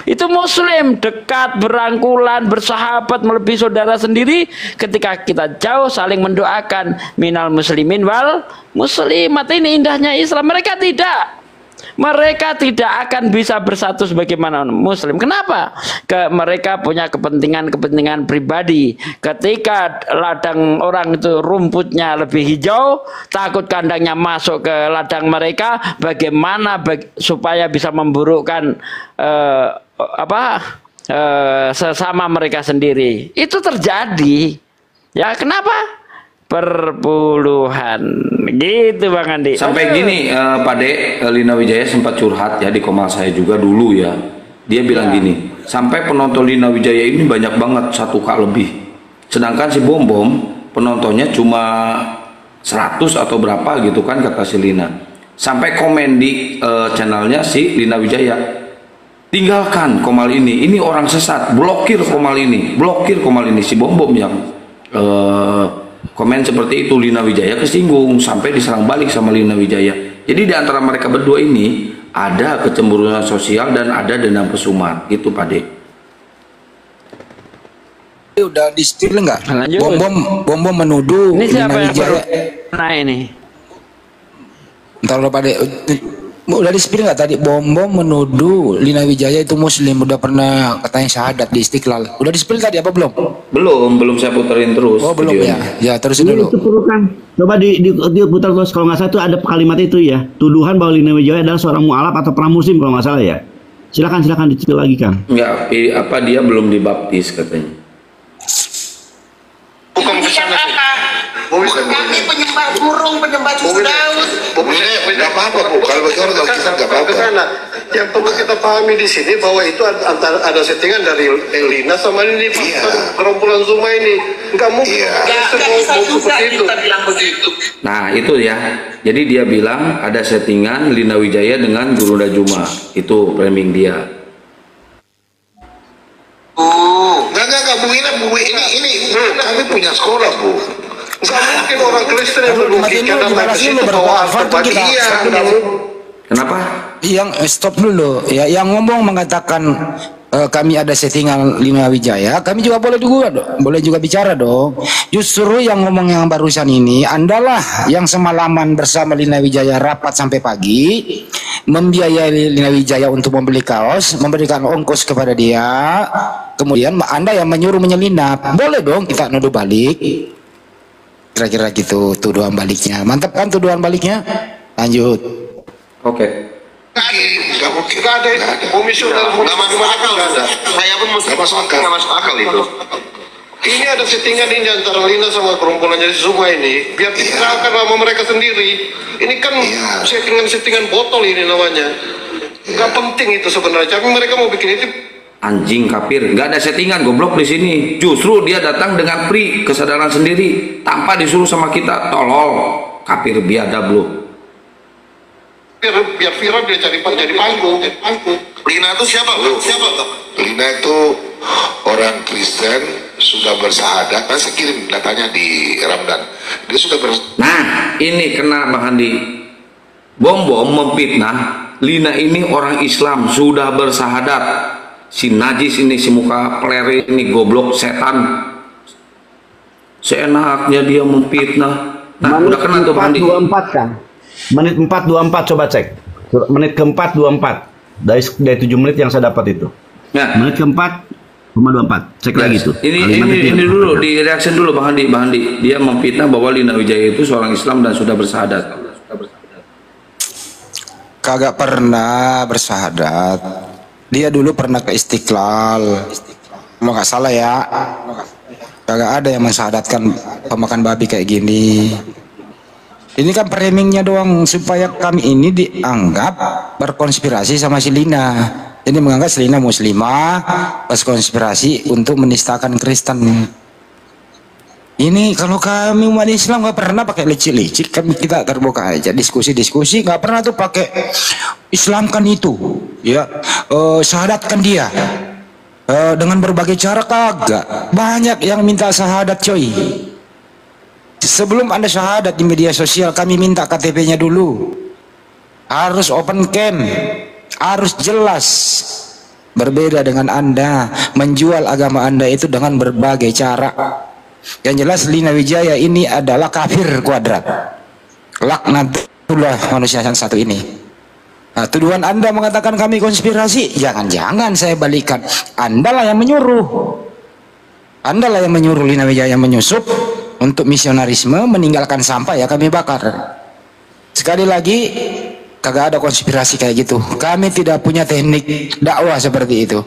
Itu muslim. Dekat, berangkulan, bersahabat, melebihi saudara sendiri. Ketika kita jauh saling mendoakan, minal muslimin wal muslimat. Ini indahnya Islam. Mereka tidak. Mereka tidak akan bisa bersatu sebagaimana muslim. Kenapa? Mereka punya kepentingan-kepentingan pribadi. Ketika ladang orang itu rumputnya lebih hijau, takut kandangnya masuk ke ladang mereka, bagaimana supaya bisa memburukkan sesama mereka sendiri. Itu terjadi. Ya, kenapa? Perpuluhan gitu Bang Andi. Sampai gini Pak De, Lina Wijaya sempat curhat ya di komal saya juga dulu ya. Dia bilang gini, sampai penonton Lina Wijaya ini banyak banget 1K lebih. Sedangkan si Bom Bom penontonnya cuma 100 atau berapa gitu kan kata si Lina. Sampai komen di channelnya si Lina Wijaya, tinggalkan komal ini orang sesat, blokir komal ini si Bom Bom yang komen seperti itu. Lina Wijaya kesinggung sampai diserang balik sama Lina Wijaya. Jadi di antara mereka berdua ini ada kecemburuan sosial dan ada dendam pesumat gitu Pak De. Udah di spill nggak? Bom Bom menuduh ini siapa Lina Wijaya. Nah ini Ntar lo Pak De, udah di spill nggak tadi? Bom menuduh Lina Wijaya itu muslim, udah pernah katanya syahadat di Istiqlal. Udah di spill tadi apa belum? Belum saya puterin terus. Oh belum ya? Ya terusin dulu. Itu perlu kan? Coba diputar terus, kalau nggak salah itu ada kalimat itu ya, tuduhan bahwa Lina Wijaya adalah seorang mualaf atau pramusim kalau nggak salah ya. Silakan dicicil lagi Kang. Enggak, dia belum dibaptis katanya. Bukan kesana sih. Kami penyembah burung, penyembah cucu daun. Nggak apa-apa Bu, kalau bagi orang kita nggak apa-apa. Yang perlu kita pahami di sini bahwa itu ada settingan dari Elina sama ini gerombolan Zuma ini. Nggak mungkin seperti itu. Nah itu ya, jadi dia bilang ada settingan Lina Wijaya dengan Gurunda Juma, itu framing dia. Nggak Bu, ini kami punya sekolah Bu. Nggak mungkin orang Kristen yang merugikan datang ke situ bawa kebahagiaan. Kenapa? Yang stop dulu ya, yang ngomong mengatakan kami ada settingan Lina Wijaya, kami juga boleh juga bicara dong. Justru yang ngomong yang barusan ini, Andalah yang semalaman bersama Lina Wijaya rapat sampai pagi, membiayai Lina Wijaya untuk membeli kaos, memberikan ongkos kepada dia, kemudian Anda yang menyuruh menyelinap. Boleh dong kita nuduh balik. Kira-kira gitu tuduhan baliknya. Mantap kan tuduhan baliknya? Lanjut. Oke. Nggak ada komisioner. Nggak masuk akal. Saya pun nggak masuk akal itu. Ini ada settingan ini antara Lina sama gerombolannya semua ini. Biar diserahkan sama mereka sendiri. Ini kan settingan botol ini namanya. Nggak penting itu sebenarnya. Tapi mereka mau bikin itu. Anjing kafir, nggak ada settingan goblok di sini. Justru dia datang dengan free kesadaran sendiri tanpa disuruh sama kita. Tolol, kafir biadab lu. Biar viral dia jadi panggung. Lina itu siapa Bu? Lina itu orang Kristen sudah bersahadat. Saya kirim datanya di Ramdan. Dia sudah Nah ini kena Bang Andi. Bom memfitnah Lina ini orang Islam sudah bersahadat. Si najis ini, si muka pelere ini, goblok setan, seenaknya dia memfitnah. Nah udah kena tuh Bang Andi. 4:24 Kang. Menit 4:24 coba cek. Menit ke-4 24 dari 7 menit yang saya dapat itu. Ya. Menit ke-4 24. Cek lagi tuh. Ini dulu di reaction dulu Bang Andi. Dia memfitnah bahwa Lina Wijaya itu seorang Islam dan sudah bersahadat. Kagak pernah bersahadat. Dia dulu pernah ke Istiqlal. Kalau nggak salah ya. Kagak ada yang mensyahadatkan pemakan babi kayak gini. Ini kan framingnya doang supaya kami ini dianggap berkonspirasi sama si Lina. Jadi menganggap si Lina muslimah, berkonspirasi untuk menistakan Kristen. Ini kalau kami umat Islam nggak pernah pakai licik-licik, kita terbuka aja diskusi nggak pernah tuh pakai Islamkan itu, ya, syahadatkan dia. Dengan berbagai cara kagak. Banyak yang minta syahadat coy. Sebelum Anda syahadat di media sosial, kami minta KTP-nya dulu. Harus open cam, harus jelas. Berbeda dengan Anda menjual agama Anda itu dengan berbagai cara. Yang jelas Lina Wijaya ini adalah kafir kuadrat. Laknatullah manusia yang satu ini. Nah, tuduhan Anda mengatakan kami konspirasi, jangan-jangan saya balikan. Anda lah yang menyuruh. Anda lah yang menyuruh Lina Wijaya menyusup untuk misionarisme, meninggalkan sampah ya kami bakar. Sekali lagi, kagak ada konspirasi kayak gitu. Kami tidak punya teknik dakwah seperti itu.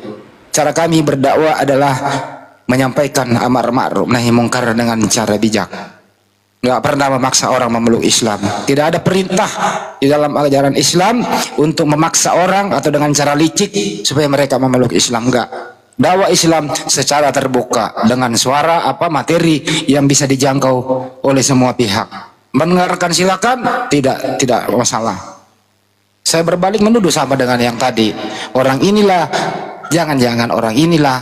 Cara kami berdakwah adalah menyampaikan amar ma'ruf nahi mungkar dengan cara bijak. Nggak pernah memaksa orang memeluk Islam. Tidak ada perintah di dalam ajaran Islam untuk memaksa orang atau dengan cara licik supaya mereka memeluk Islam. Enggak. Dakwah Islam secara terbuka dengan suara materi yang bisa dijangkau oleh semua pihak. Mendengarkan silakan, tidak masalah. Saya berbalik menuduh sama dengan yang tadi. Orang inilah, jangan-jangan orang inilah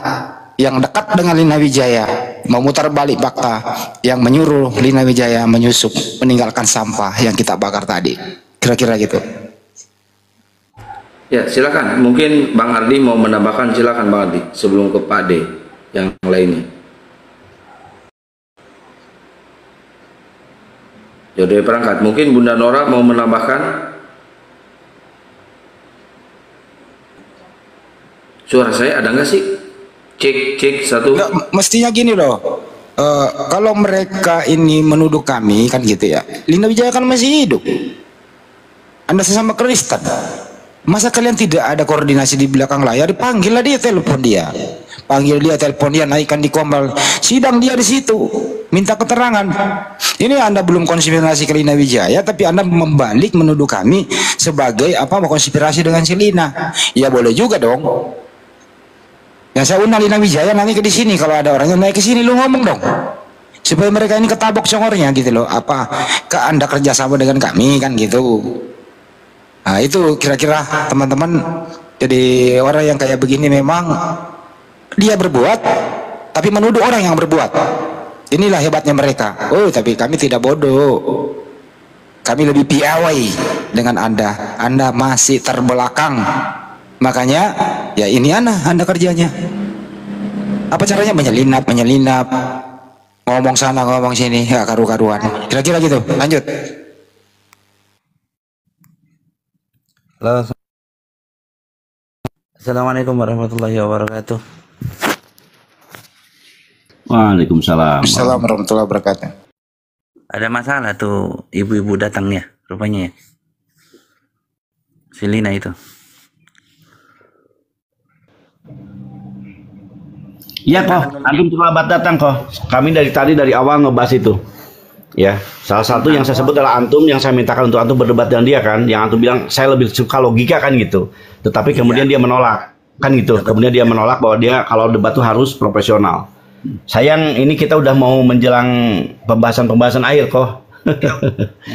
yang dekat dengan Lina Wijaya, memutar balik fakta yang menyuruh Lina Wijaya menyusup, meninggalkan sampah yang kita bakar tadi. Kira-kira gitu. Ya, silakan. Mungkin Bang Ardi mau menambahkan, silakan Bang Ardi sebelum ke Pak D yang lainnya. Jodoh perangkat. Mungkin Bunda Nora mau menambahkan. Suara saya ada nggak sih? Cek satu. Nggak, mestinya gini loh. Kalau mereka ini menuduh kami kan gitu ya. Lina Wijaya kan masih hidup. Anda sesama Kristen. Masa kalian tidak ada koordinasi di belakang layar? Panggillah dia, telepon dia. Panggil dia, telepon dia, naikkan di kombal. Sidang dia di situ. Minta keterangan. Ini Anda belum konspirasi ke Lina Wijaya, tapi Anda membalik menuduh kami sebagai konspirasi dengan si Lina. Ya boleh juga dong. Yang saya undang Lina Wijaya nanti ke di sini, kalau ada orang yang naik ke sini lu ngomong dong. Supaya mereka ini ketabok congornya gitu loh. Anda kerjasama dengan kami kan gitu. Nah itu kira-kira teman-teman. Jadi orang yang kayak begini memang dia berbuat tapi menuduh orang yang berbuat. Inilah hebatnya mereka. Oh tapi kami tidak bodoh. Kami lebih piawai dengan Anda. Anda masih terbelakang. Makanya ya ini anda kerjanya. Apa caranya? Menyelinap, ngomong sana ngomong sini, ya karu-karuan. Kira-kira gitu. Lanjut. Halo. Assalamualaikum warahmatullahi wabarakatuh. Waalaikumsalam. Assalamualaikum warahmatullahi wabarakatuh. Ada masalah tuh ibu-ibu datangnya rupanya ya. Si Lina itu. Iya kok, antum terlambat datang kok. Kami dari awal ngebahas itu. Ya, salah satu yang saya sebut adalah antum yang saya mintakan untuk antum berdebat dengan dia kan, yang antum bilang saya lebih suka logika kan gitu. Tetapi kemudian dia menolak kan gitu. Kemudian dia menolak bahwa dia kalau debat itu harus profesional. Sayang ini kita udah mau menjelang pembahasan akhir kok.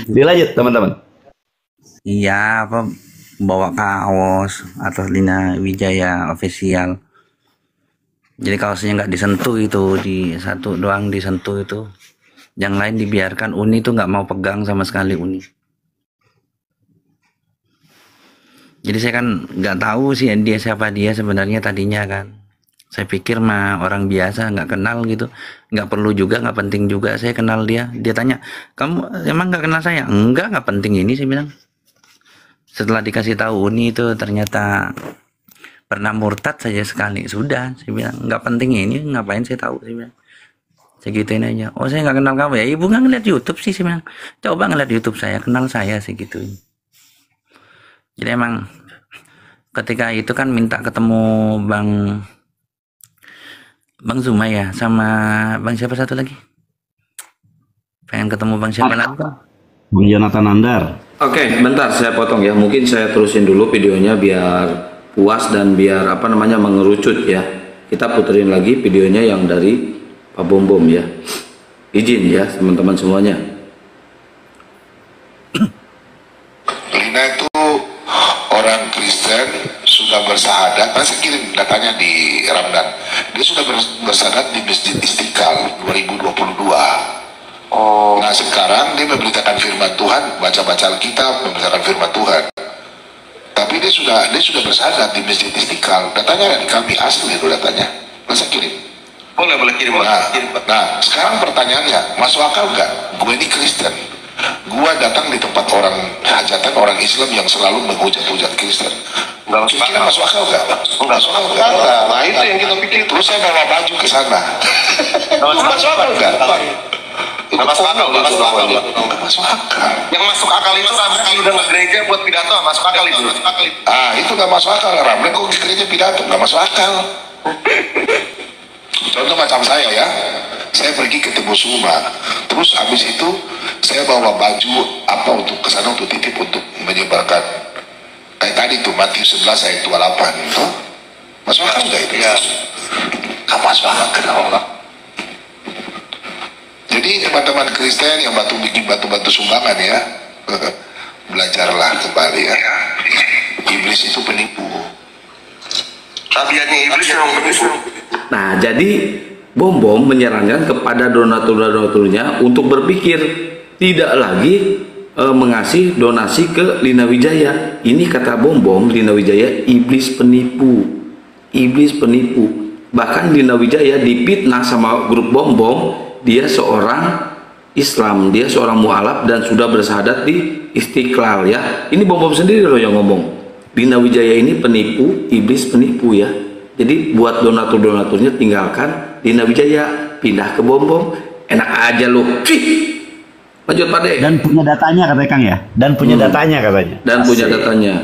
Dilanjut teman-teman. Iya, bawa kaos atau Lina Wijaya official. Jadi kaosnya nggak disentuh itu, di satu doang disentuh itu, yang lain dibiarkan. Uni tuh nggak mau pegang sama sekali Uni. Jadi saya kan nggak tahu sih dia siapa dia sebenarnya tadinya kan. Saya pikir mah orang biasa nggak kenal gitu, nggak perlu juga, nggak penting juga saya kenal dia. Dia tanya, kamu emang nggak kenal saya? Nggak penting ini, saya bilang. Setelah dikasih tahu Uni itu ternyata pernah murtad saja sekali, sudah saya bilang nggak penting ini, ngapain saya tahu, saya bilang segituin aja. Oh saya nggak kenal kamu ya, ibu nggak ngeliat YouTube sih, saya bilang coba ngeliat YouTube saya, kenal saya segituin. Jadi emang ketika itu kan minta ketemu Bang Zuma ya, sama Bang siapa satu lagi, pengen ketemu Bang siapa lagi kan? Bang Jonathan Andar. Oke, bentar saya potong ya, mungkin saya terusin dulu videonya biar puas dan biar mengerucut ya. Kita puterin lagi videonya yang dari Pak Bom Bom ya. Izin ya teman-teman semuanya. Lina itu orang bersahadat, saya kirim datanya di Ramdan. Dia sudah bersahadat di Masjid Istiqlal 2022. Nah sekarang dia memberitakan firman Tuhan, baca-baca Alkitab, memberitakan firman Tuhan. Tapi dia sudah bersahadat di Masjid Istiqlal. Datanya ada di kami, asli itu datanya. Masa kirim? Boleh kirim. Nah sekarang pertanyaannya, masuk akal nggak? Gue ini Kristen, gue datang di tempat orang hajatan orang Islam yang selalu menghujat-hujat Kristen. Nggak masuk akal nggak? Nggak masuk akal nggak? Nah itu yang kita pikir. Terus saya bawa baju ke sana. Masuk akal nggak? Nggak masuk akal. Yang masuk akal itu Ramli udah ke gereja buat pidato, masuk akal itu. Itu nggak masuk akal. Ramli kok ke gereja pidato, nggak masuk akal. Contoh macam saya ya, saya pergi ketemu Suma, terus habis itu saya bawa baju apa untuk kesana untuk titip untuk menyebarkan kayak tadi tuh Matius 11 ayat 28 itu masuk akal nggak itu? Ya, nggak masuk akal. Jadi teman-teman Kristen yang bikin batu-batu sumbangan ya, belajarlah kembali ya. Iblis itu penipu. Tabiatnya iblis yang penipu. Nah, jadi Bom menyarankan kepada donatur-donaturnya untuk berpikir tidak lagi mengasih donasi ke Lina Wijaya. Ini kata Bom Lina Wijaya iblis penipu. Iblis penipu. Bahkan Lina Wijaya dipitnah sama grup Bom, dia seorang Islam, dia seorang mualaf dan sudah bersahadat di Istiqlal ya. Ini Bom sendiri loh yang ngomong. Lina Wijaya ini penipu, iblis penipu ya. Jadi buat donatur-donaturnya tinggalkan Lina Wijaya, pindah ke Bom. Enak aja loh. Lanjut Pak De. Dan punya datanya katanya Kang ya. Dan punya datanya katanya. Dan punya datanya.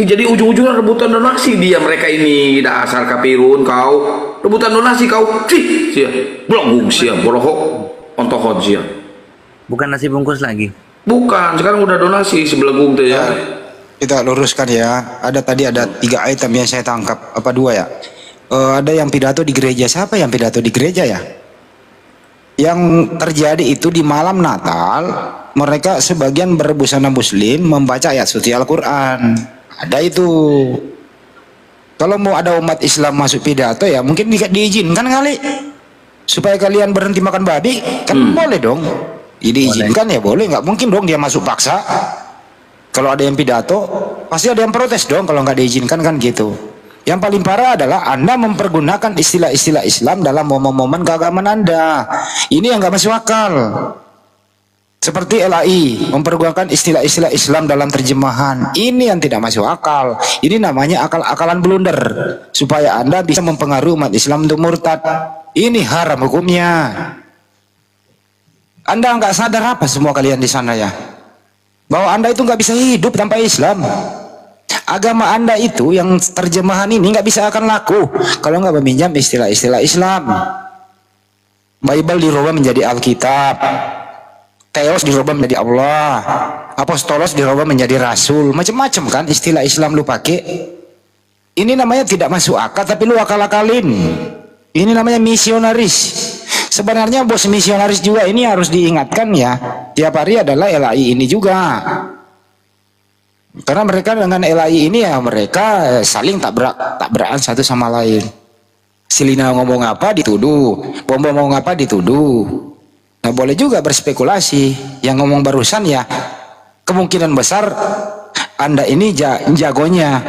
Jadi ujung-ujungnya rebutan donasi dia mereka ini. Dasar kapirun kau. Rebutan donasi kau. Sia. Belum sia borohok. Ontohot sia. Bukan nasi bungkus lagi. Bukan, sekarang udah donasi sebelum tuh ya. Kita luruskan ya. Tadi ada 3 item yang saya tangkap, apa 2 ya? Ada yang pidato di gereja. Siapa yang pidato di gereja ya? Yang terjadi itu di malam Natal, mereka sebagian berbusana Muslim membaca ayat suci Al-Quran. Ada itu. Kalau mau ada umat Islam masuk pidato ya mungkin diizinkan kali, supaya kalian berhenti makan babi kan boleh dong. Diizinkan ya boleh, nggak mungkin dong dia masuk paksa. Kalau ada yang pidato, pasti ada yang protes dong kalau nggak diizinkan kan gitu. Yang paling parah adalah Anda mempergunakan istilah-istilah Islam dalam momen-momen keagamaan Anda. Ini yang nggak masuk akal. Seperti LAI mempergunakan istilah-istilah Islam dalam terjemahan. Ini yang tidak masuk akal. Ini namanya akal-akalan blunder supaya Anda bisa mempengaruhi umat Islam untuk murtad. Ini haram hukumnya. Anda nggak sadar apa semua kalian di sana ya? Bahwa Anda itu nggak bisa hidup tanpa Islam. Agama Anda itu yang terjemahan ini nggak bisa akan laku kalau nggak meminjam istilah-istilah Islam. Bible dirubah menjadi Alkitab, Theos dirubah menjadi Allah, Apostolos dirubah menjadi Rasul, macam-macam kan istilah Islam lu pakai. Ini namanya tidak masuk akal tapi lu akal-akalin. Ini namanya misionaris. Sebenarnya bos misionaris juga ini harus diingatkan ya. Tiap hari adalah LAI ini juga. Karena mereka dengan LAI ini ya mereka saling tabrakan satu sama lain. Silina ngomong apa dituduh, Bom ngomong apa dituduh. Nah boleh juga berspekulasi. Yang ngomong barusan ya kemungkinan besar Anda ini jagonya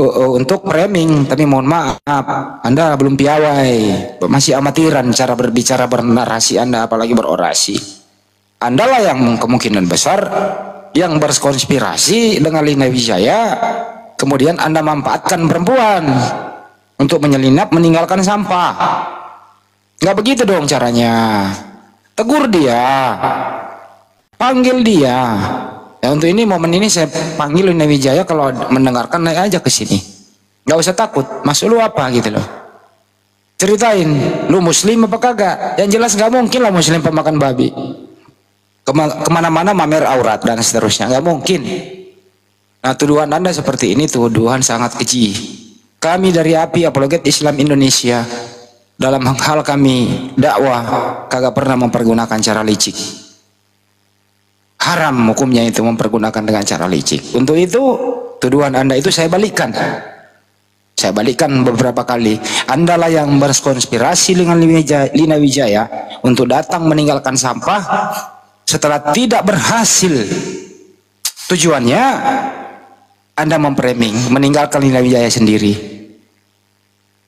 untuk framing, tapi mohon maaf Anda belum piawai, masih amatiran cara berbicara bernarasi Anda, apalagi berorasi. Anda lah yang kemungkinan besar yang berkonspirasi dengan Lina Wijaya, kemudian Anda manfaatkan perempuan untuk menyelinap meninggalkan sampah. Nggak begitu dong caranya. Tegur dia, panggil dia. Ya untuk ini momen ini saya panggil Lina Wijaya, kalau mendengarkan naik aja ke sini. Nggak usah takut. Maksud lu apa gitu loh. Ceritain, lu muslim apa kagak? Yang jelas nggak mungkin lah muslim pemakan babi. Kemana-mana mamer aurat dan seterusnya, nggak mungkin. Nah tuduhan Anda seperti ini tuduhan sangat keji. Kami dari API Apologet Islam Indonesia dalam hal kami dakwah kagak pernah mempergunakan cara licik. Haram hukumnya itu mempergunakan dengan cara licik. Untuk itu tuduhan Anda itu saya balikan. Saya balikkan beberapa kali. Andalah yang berkonspirasi dengan Lina Wijaya untuk datang meninggalkan sampah setelah tidak berhasil tujuannya. Anda memframing meninggalkan Lina Wijaya sendiri.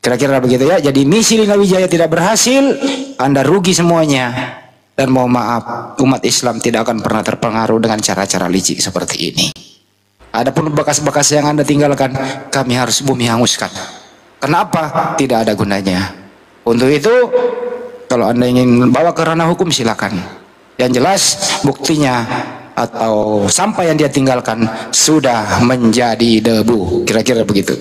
Kira-kira begitu ya. Jadi misi Lina Wijaya tidak berhasil, Anda rugi semuanya. Dan mohon maaf, umat Islam tidak akan pernah terpengaruh dengan cara-cara licik seperti ini. Adapun bekas-bekas yang Anda tinggalkan, kami harus bumi hanguskan. Kenapa? Tidak ada gunanya. Untuk itu, kalau Anda ingin bawa ke ranah hukum, silakan. Yang jelas, buktinya atau sampah yang dia tinggalkan sudah menjadi debu. Kira-kira begitu.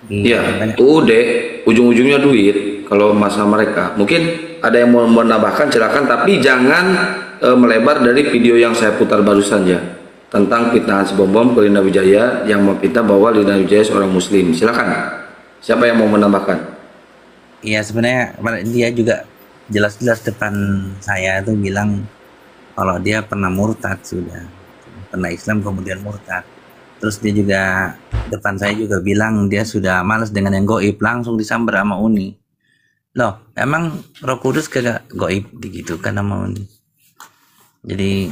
Iya, udah ujung-ujungnya duit. Kalau masa mereka, mungkin ada yang mau menambahkan, silakan. Tapi jangan melebar dari video yang saya putar barusan ya, tentang fitnahan si Bom ke Lina Wijaya yang memfitnah bahwa Lina Wijaya seorang Muslim. Silakan. Siapa yang mau menambahkan? Iya, sebenarnya dia juga jelas-jelas depan saya tuh bilang kalau dia pernah murtad, sudah pernah Islam kemudian murtad. Terus dia juga depan saya juga bilang dia sudah malas dengan yang goib, langsung disamber sama Uni. Loh, emang Roh Kudus kagak goib digitukan sama Uni? Jadi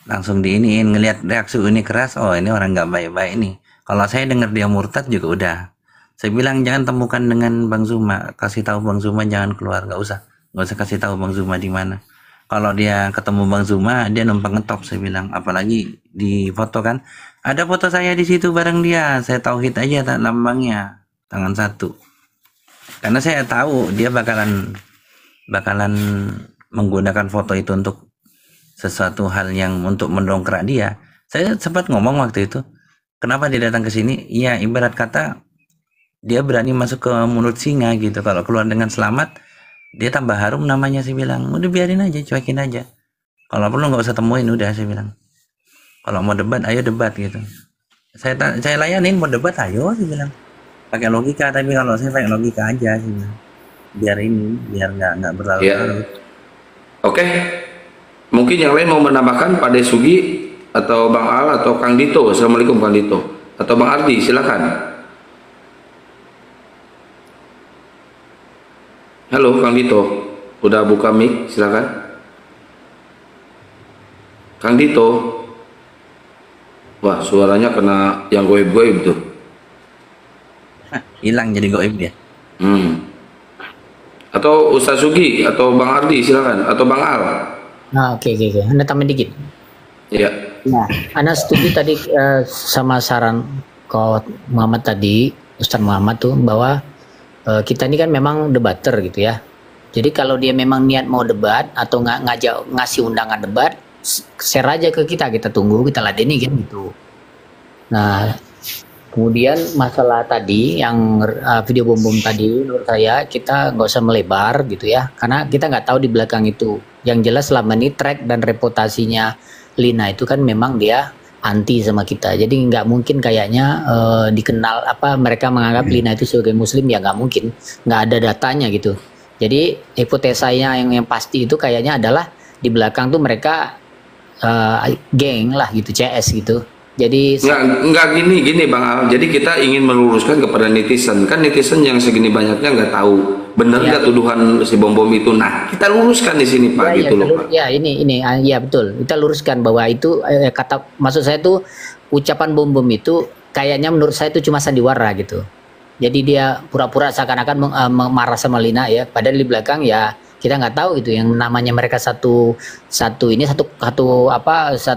langsung diiniin, ngelihat reaksi Uni keras, oh ini orang nggak baik-baik nih. Kalau saya dengar dia murtad juga udah. Saya bilang jangan temukan dengan Bang Zuma, kasih tahu Bang Zuma jangan keluar, nggak usah kasih tahu Bang Zuma di mana. Kalau dia ketemu Bang Zuma, dia numpang ngetop, saya bilang. Apalagi di foto kan, ada foto saya di situ bareng dia. Saya tauhid aja tak lambangnya, tangan satu. Karena saya tahu dia bakalan menggunakan foto itu untuk sesuatu hal yang untuk mendongkrak dia. Saya sempat ngomong waktu itu, kenapa dia datang ke sini? Iya, ibarat kata dia berani masuk ke mulut singa gitu. Kalau keluar dengan selamat, dia tambah harum namanya, saya bilang. Udah biarin aja, cuekin aja. Kalau perlu nggak usah temuin, udah, saya bilang. Kalau mau debat, ayo debat gitu. Saya layanin, mau debat, ayo, saya bilang. Pakai logika, tapi kalau saya pakai logika aja, saya bilang. Biar nggak berlalu. Ya. Oke. Mungkin yang lain mau menambahkan, Pak Desugi atau Bang Al atau Kang Dito. Assalamualaikum Kang Dito. Atau Bang Ardi, silakan. Halo Kang Dito, udah buka mic, silakan. Kang Dito, wah suaranya kena yang goib-goib tuh. Hilang jadi goib dia. Atau Ustaz Sugi atau Bang Ardi, silakan. Atau Bang Al. Nah, oke. Anda tambahin dikit. Iya. Nah, Anda setuju tadi sama saran Ko Muhammad tadi, Ustaz Muhammad tuh, bahwa kita ini kan memang debater gitu ya. Jadi kalau dia memang niat mau debat atau ngasih undangan debat, share aja ke kita tunggu, kita ladeni kan gitu. Nah, kemudian masalah tadi yang video bom tadi, menurut saya kita nggak usah melebar gitu ya, karena kita nggak tahu di belakang itu. Yang jelas selama ini track dan reputasinya Lina itu kan memang dia anti sama kita, jadi nggak mungkin kayaknya dikenal mereka menganggap Lina itu sebagai Muslim, ya nggak mungkin, nggak ada datanya gitu. Jadi hipotesanya yang pasti itu kayaknya adalah di belakang tuh mereka geng lah gitu, CS gitu. Jadi nggak gini Bang Al. Jadi kita ingin meluruskan kepada netizen, kan netizen yang segini banyaknya nggak tahu benar nggak tuduhan si bom itu. Nah, kita luruskan di sini Pak, gitu loh Pak. Ya ini ya betul. Kita luruskan bahwa itu maksud saya tuh ucapan bom itu kayaknya menurut saya itu cuma sandiwara gitu. Jadi dia pura-pura seakan-akan marah sama Lina ya, padahal di belakang ya kita nggak tahu gitu, yang namanya mereka satu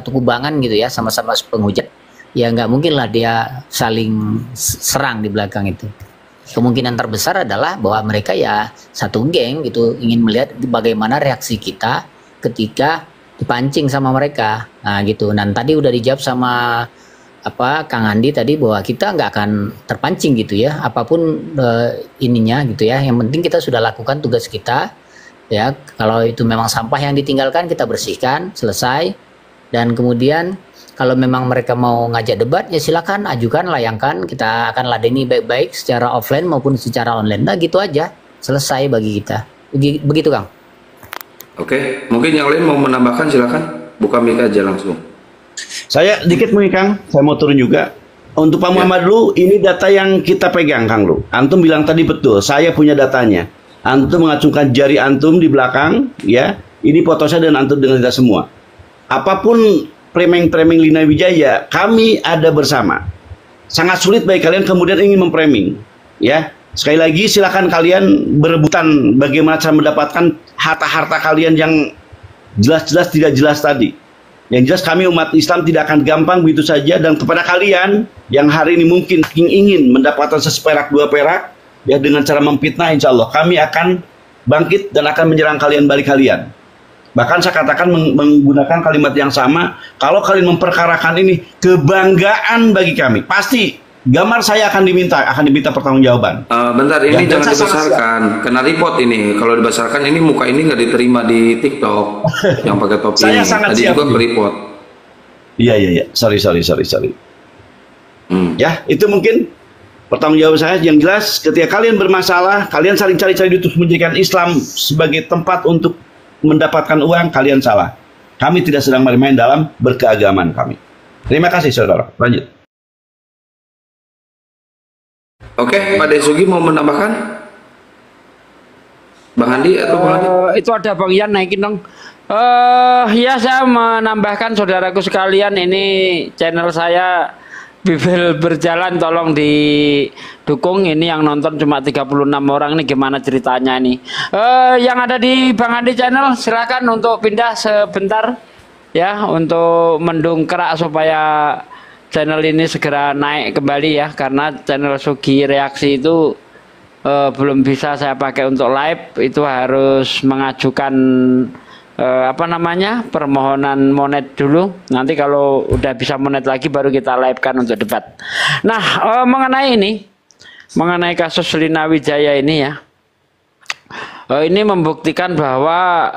kubangan gitu ya, sama-sama penghujat ya, nggak mungkin lah dia saling serang di belakang itu. Kemungkinan terbesar adalah bahwa mereka ya satu geng gitu, ingin melihat bagaimana reaksi kita ketika dipancing sama mereka. Nah gitu. Dan tadi udah dijawab sama Kang Andi tadi bahwa kita nggak akan terpancing gitu ya, apapun ininya gitu ya. Yang penting kita sudah lakukan tugas kita. Ya, kalau itu memang sampah yang ditinggalkan kita bersihkan, selesai. Dan kemudian kalau memang mereka mau ngajak debat ya silakan ajukan, layangkan, kita akan ladeni baik-baik secara offline maupun secara online. Nah gitu aja, selesai bagi kita. Begitu Kang. Oke, mungkin yang lain mau menambahkan silakan, buka mic aja langsung. Saya dikit mungkin Kang, saya mau turun juga. Untuk Pak Muhammad dulu, ini data yang kita pegang, Kang Lu. Antum bilang tadi betul, saya punya datanya. Antum mengacungkan jari antum di belakang, ya. Ini foto saya dan antum dengan kita semua. Apapun framing-framing Lina Wijaya, kami ada bersama. Sangat sulit bagi kalian kemudian ingin memframing, ya. Sekali lagi silakan kalian berebutan bagaimana cara mendapatkan harta-harta kalian yang jelas-jelas tidak jelas tadi. Yang jelas kami umat Islam tidak akan gampang begitu saja, dan kepada kalian yang hari ini mungkin ingin mendapatkan seperak dua perak ya dengan cara memfitnah, insya Allah kami akan bangkit dan akan menyerang kalian balik kalian. Bahkan saya katakan menggunakan kalimat yang sama, kalau kalian memperkarakan ini kebanggaan bagi kami, pasti gambar saya akan diminta pertanggungjawaban. Bentar, ini jangan dibesarkan, kena report ini. Kalau dibesarkan ini muka ini nggak diterima di TikTok yang pakai topi. Saya sangat tadi siap juga report. Iya. Sorry. Ya, itu mungkin pertanggungjawaban saya. Yang jelas, ketika kalian bermasalah, kalian saling cari-cari untuk menjadikan Islam sebagai tempat untuk mendapatkan uang, kalian salah. Kami tidak sedang main-main dalam berkeagamaan kami. Terima kasih, saudara. Lanjut. Oke, Pak Desugi mau menambahkan? Bang Andi atau Bang Andi? Itu ada Bang Ian naikin dong. Ya, saya menambahkan saudaraku sekalian, ini channel saya Bibel Berjalan, tolong didukung. Ini yang nonton cuma 36 orang, ini gimana ceritanya ini? Yang ada di Bang Andi channel silakan untuk pindah sebentar ya, untuk mendongkrak supaya channel ini segera naik kembali ya, karena channel Sugi Reaksi itu belum bisa saya pakai untuk live, itu harus mengajukan permohonan monet dulu. Nanti kalau udah bisa monet lagi baru kita live kan untuk debat. Nah, mengenai kasus Lina Wijaya ini ya, ini membuktikan bahwa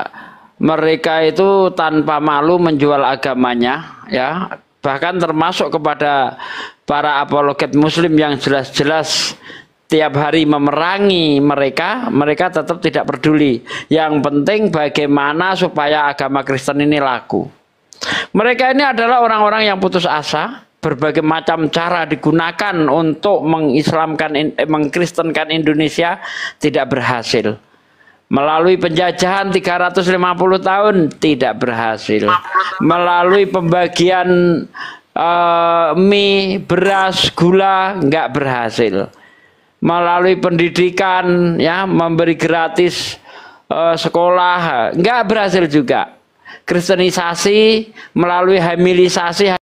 mereka itu tanpa malu menjual agamanya ya, bahkan termasuk kepada para apologet muslim yang jelas-jelas tiap hari memerangi mereka tetap tidak peduli. Yang penting bagaimana supaya agama Kristen ini laku. Mereka ini adalah orang-orang yang putus asa, berbagai macam cara digunakan untuk mengkristenkan Indonesia tidak berhasil. Melalui penjajahan 350 tahun tidak berhasil. Melalui pembagian mie, beras, gula nggak berhasil. Melalui pendidikan ya, memberi gratis sekolah nggak berhasil juga. Kristenisasi melalui hamilisasi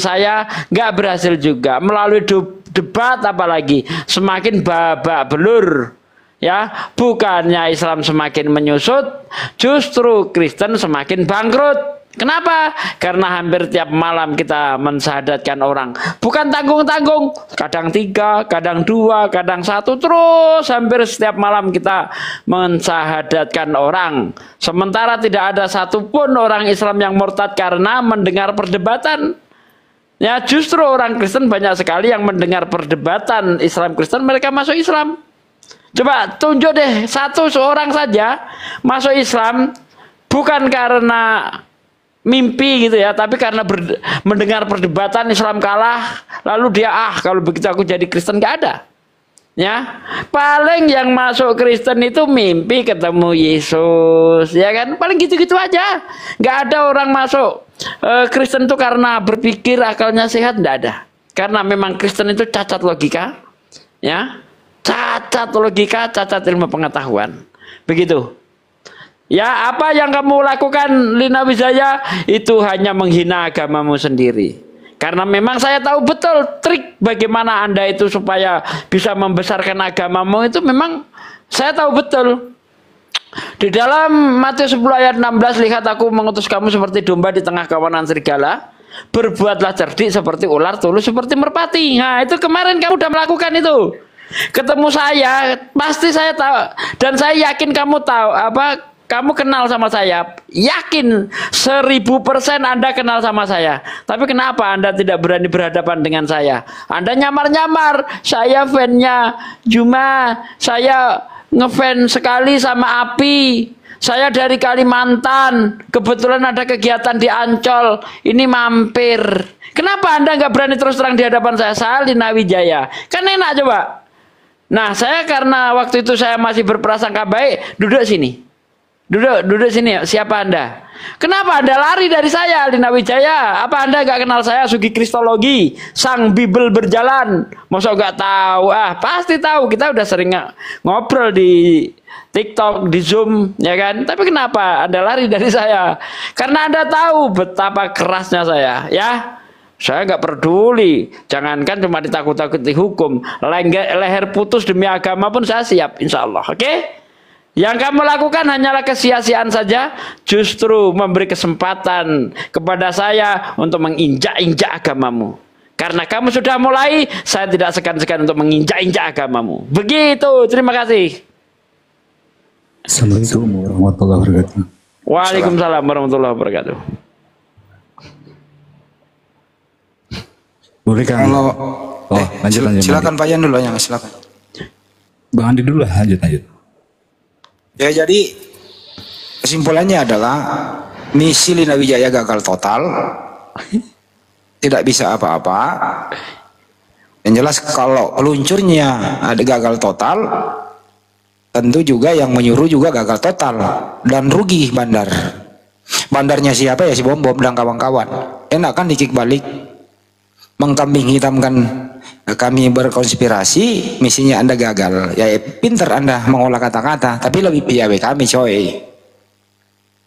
saya nggak berhasil juga. Melalui debat apalagi semakin babak belur. Ya, bukannya Islam semakin menyusut, justru Kristen semakin bangkrut. Kenapa? Karena hampir tiap malam kita mensyahadatkan orang. Bukan tanggung-tanggung, kadang 3, kadang 2, kadang 1, terus hampir setiap malam kita mensyahadatkan orang. Sementara tidak ada satupun orang Islam yang murtad karena mendengar perdebatan. Ya, justru orang Kristen banyak sekali yang mendengar perdebatan Islam Kristen, mereka masuk Islam. Coba tunjuk deh seorang saja masuk Islam bukan karena mimpi gitu ya, tapi karena mendengar perdebatan Islam kalah, lalu dia kalau begitu aku jadi Kristen. Nggak ada ya. Paling yang masuk Kristen itu mimpi ketemu Yesus ya kan, paling gitu-gitu aja. Nggak ada orang masuk Kristen itu karena berpikir akalnya sehat, nggak ada. Karena memang Kristen itu cacat logika ya, cacat logika, cacat ilmu pengetahuan. Begitu. Ya, apa yang kamu lakukan Lina Wijaya itu hanya menghina agamamu sendiri. Karena memang saya tahu betul trik bagaimana Anda itu supaya bisa membesarkan agamamu itu, memang saya tahu betul. Di dalam Matius 10 ayat 16, lihat aku mengutus kamu seperti domba di tengah kawanan serigala. Berbuatlah cerdik seperti ular, tulus seperti merpati. Nah, itu kemarin kamu sudah melakukan itu. Ketemu saya, pasti saya tahu, dan saya yakin kamu tahu kamu kenal sama saya, yakin 1000% Anda kenal sama saya. Tapi kenapa Anda tidak berani berhadapan dengan saya? Anda nyamar-nyamar, saya fan-nya Juma, saya ngefans sekali sama Api, saya dari Kalimantan, kebetulan ada kegiatan di Ancol, ini mampir. Kenapa Anda nggak berani terus terang di hadapan saya Lina Wijaya? Kan enak coba. Nah, saya karena waktu itu saya masih berprasangka baik, duduk sini. Duduk sini, siapa Anda? Kenapa Anda lari dari saya, Lina Wijaya? Apa Anda nggak kenal saya, Sugi Kristologi, Sang Bibel Berjalan? Masa nggak tahu? Pasti tahu, kita udah sering ngobrol di TikTok, di Zoom, ya kan? Tapi kenapa Anda lari dari saya? Karena Anda tahu betapa kerasnya saya, ya. Saya nggak peduli. Jangankan cuma ditakut-takuti hukum, leher putus demi agama pun saya siap, insya Allah. Oke? Yang kamu lakukan hanyalah kesia-siaan saja, justru memberi kesempatan kepada saya untuk menginjak-injak agamamu. Karena kamu sudah mulai, saya tidak segan-segan untuk menginjak-injak agamamu. Begitu, terima kasih. Assalamualaikum warahmatullahi wabarakatuh. Waalaikumsalam warahmatullahi wabarakatuh. Boleh Kang? Kalau lanjut. Silakan Pak Yan dulu ya, silakan. Bang Andi dulu lah, lanjut. Ya, jadi kesimpulannya adalah misi Lina Wijaya gagal total, tidak bisa apa-apa. Yang jelas kalau peluncurnya ada gagal total, tentu juga yang menyuruh juga gagal total dan rugi bandar. Bandarnya siapa ya, si Bom Bom dan kawan-kawan. Enak kan dikik balik, mengkambing hitamkan kami berkonspirasi, misinya Anda gagal. Ya pinter Anda mengolah kata-kata, tapi lebih piawai kami coy.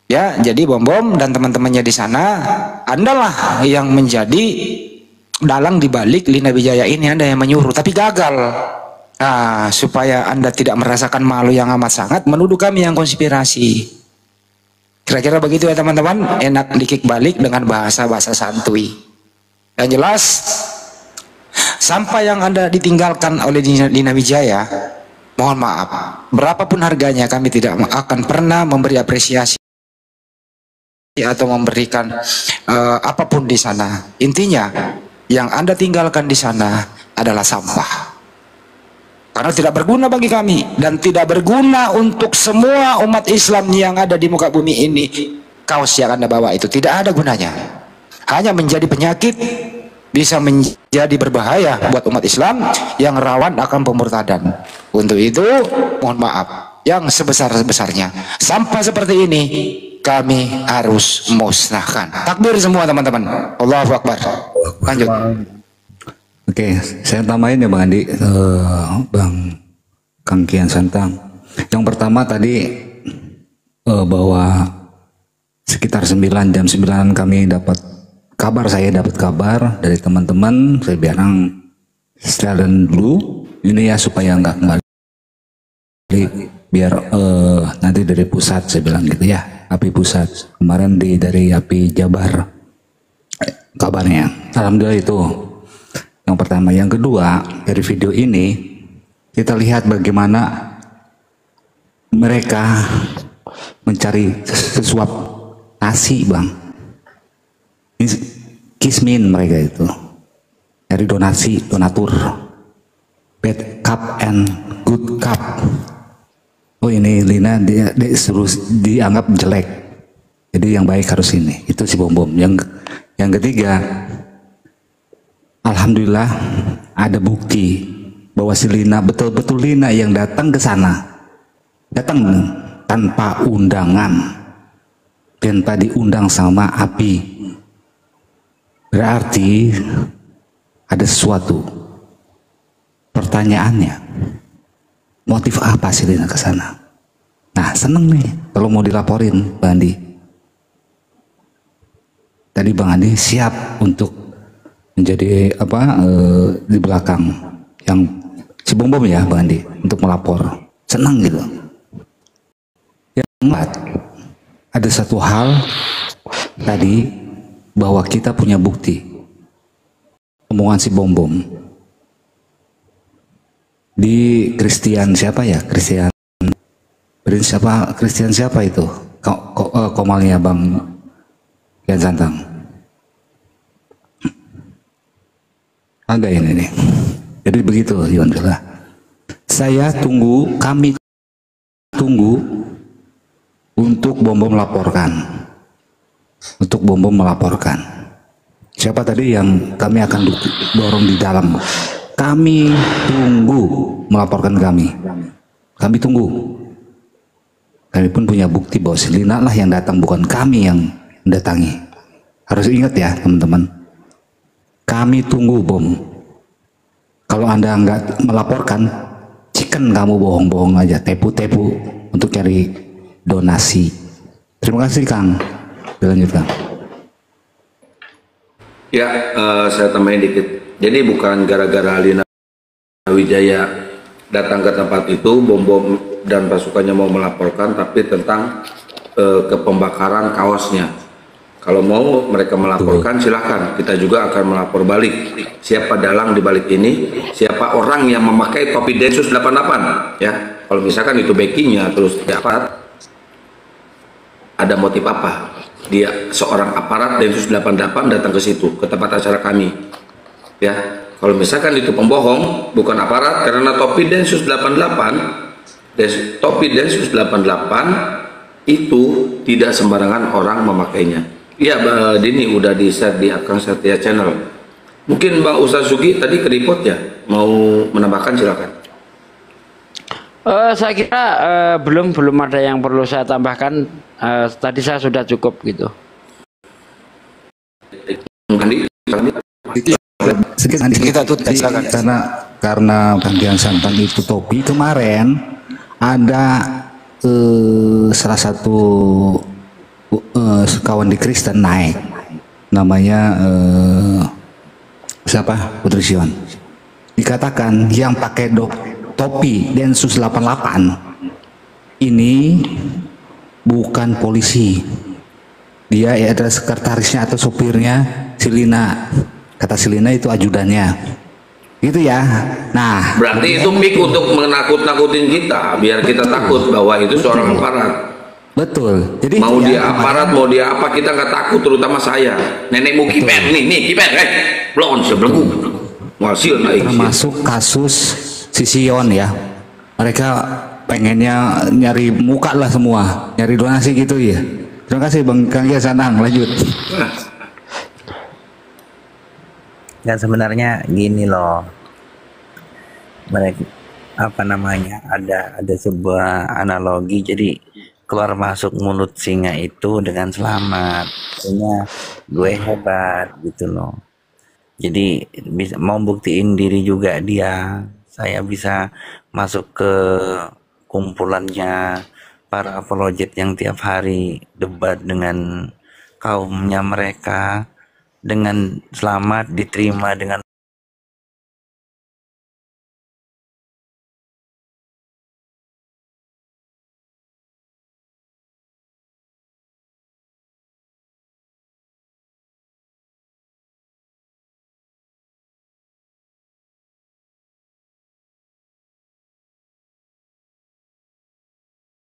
Ya, jadi Bom Bom dan teman-temannya di sana, Andalah yang menjadi dalang dibalik Lina Wijaya ini. Anda yang menyuruh, tapi gagal. Nah, supaya Anda tidak merasakan malu yang amat sangat, menuduh kami yang konspirasi. Kira-kira begitu ya teman-teman. Enak dikik balik dengan bahasa-bahasa santuy. Yang jelas, sampah yang Anda ditinggalkan oleh Lina Wijaya, mohon maaf, berapapun harganya kami tidak akan pernah memberi apresiasi atau memberikan apapun di sana. Intinya, yang Anda tinggalkan di sana adalah sampah. Karena tidak berguna bagi kami dan tidak berguna untuk semua umat Islam yang ada di muka bumi ini. Kaos yang Anda bawa itu tidak ada gunanya. Hanya menjadi penyakit, bisa menjadi berbahaya buat umat Islam yang rawan akan pemurtadan. Untuk itu, mohon maaf yang sebesar-besarnya. Sampah seperti ini kami harus musnahkan. Takbir semua teman-teman. Allahu Akbar. Lanjut. Oke, saya tambahin ya Bang Andi, Bang Kang Kian Santang. Yang pertama tadi bahwa sekitar jam 9 kami dapat kabar, dari teman-teman. Saya bilang silent dulu ini ya supaya nggak kembali, biar nanti dari pusat, saya bilang gitu ya, API pusat kemarin dari API Jabar kabarnya. Alhamdulillah itu yang pertama. Yang kedua, dari video ini kita lihat bagaimana mereka mencari sesuap nasi Bang. Kismin mereka itu dari donatur, bad cup and good cup. Oh ini Lina dia dianggap jelek, jadi yang baik harus ini. Itu si Bom Bom. Yang ketiga, alhamdulillah ada bukti bahwa si Lina, betul-betul Lina yang datang ke sana, datang tanpa undangan, tanpa diundang sama API. Berarti ada sesuatu. Pertanyaannya, motif apa sih Lina ke sana? Nah, seneng nih kalau mau dilaporin Bang Andi. Tadi Bang Andi siap untuk menjadi di belakang yang si Bom Bom ya Bang Andi, untuk melapor. Senang gitu. Yang keempat, ada satu hal tadi, bahwa kita punya bukti omongan si Bom Bom di Christian siapa ya, Christian siapa itu komalnya Bang Kian Santang. Agak ini nih. Jadi begitu Yonjela. Kami tunggu untuk Bom Bom melaporkan. Siapa tadi yang kami akan dorong di dalam? Kami tunggu melaporkan kami. Kami tunggu. Kami pun punya bukti bahwa si Lina lah yang datang, bukan kami yang mendatangi. Harus ingat ya teman-teman. Kami tunggu, Bom. Kalau Anda nggak melaporkan, chicken kamu bohong-bohong aja, tepu-tepu untuk cari donasi. Terima kasih Kang. Dilanjutkan. Ya, saya tambahin dikit. Jadi bukan gara-gara Lina Wijaya datang ke tempat itu, bom-bom dan pasukannya mau melaporkan, tapi tentang ke pembakaran kaosnya. Kalau mau mereka melaporkan silahkan, kita juga akan melapor balik. Siapa dalang di balik ini, siapa orang yang memakai topi Densus 88 ya. Kalau misalkan itu backingnya terus dapat ada motif apa? Dia seorang aparat Densus 88 datang ke situ, ke tempat acara kami. Ya, kalau misalkan itu pembohong, bukan aparat, karena topi Densus 88, topi Densus 88 itu tidak sembarangan orang memakainya. Iya, Dini udah di-share di Akang Setia Channel. Mungkin Bang Ustaz Sugi tadi keriput ya, mau menambahkan silakan. Saya kira belum ada yang perlu saya tambahkan. Tadi saya sudah cukup gitu. Kita tutup karena Kang Santang itu topi kemarin ada salah satu kawan di Kristen naik, namanya siapa? Putri Sion. Dikatakan yang pakai topi Densus 88 ini bukan polisi, dia ya adalah sekretarisnya atau sopirnya si Lina. Kata si Lina itu ajudannya, gitu ya. Nah, berarti itu pik untuk menakut-nakutin kita, biar kita takut bahwa itu seorang aparat. Betul. Jadi mau dia aparat, mau dia apa, kita nggak takut, terutama saya. Nenekmu kiper nih kiper, belum sebelum hasil naik. Termasuk kasus si Sion ya. Mereka pengennya nyari muka lah semua, nyari donasi gitu ya. Terima kasih Bang Kang Sanang, lanjut. Dan sebenarnya gini loh, mereka ada sebuah analogi, jadi keluar masuk mulut singa itu dengan selamat, artinya gue hebat gitu loh. Jadi bisa mau buktiin diri juga dia, saya bisa masuk ke kumpulannya para apologet yang tiap hari debat dengan kaumnya mereka dengan selamat, diterima dengan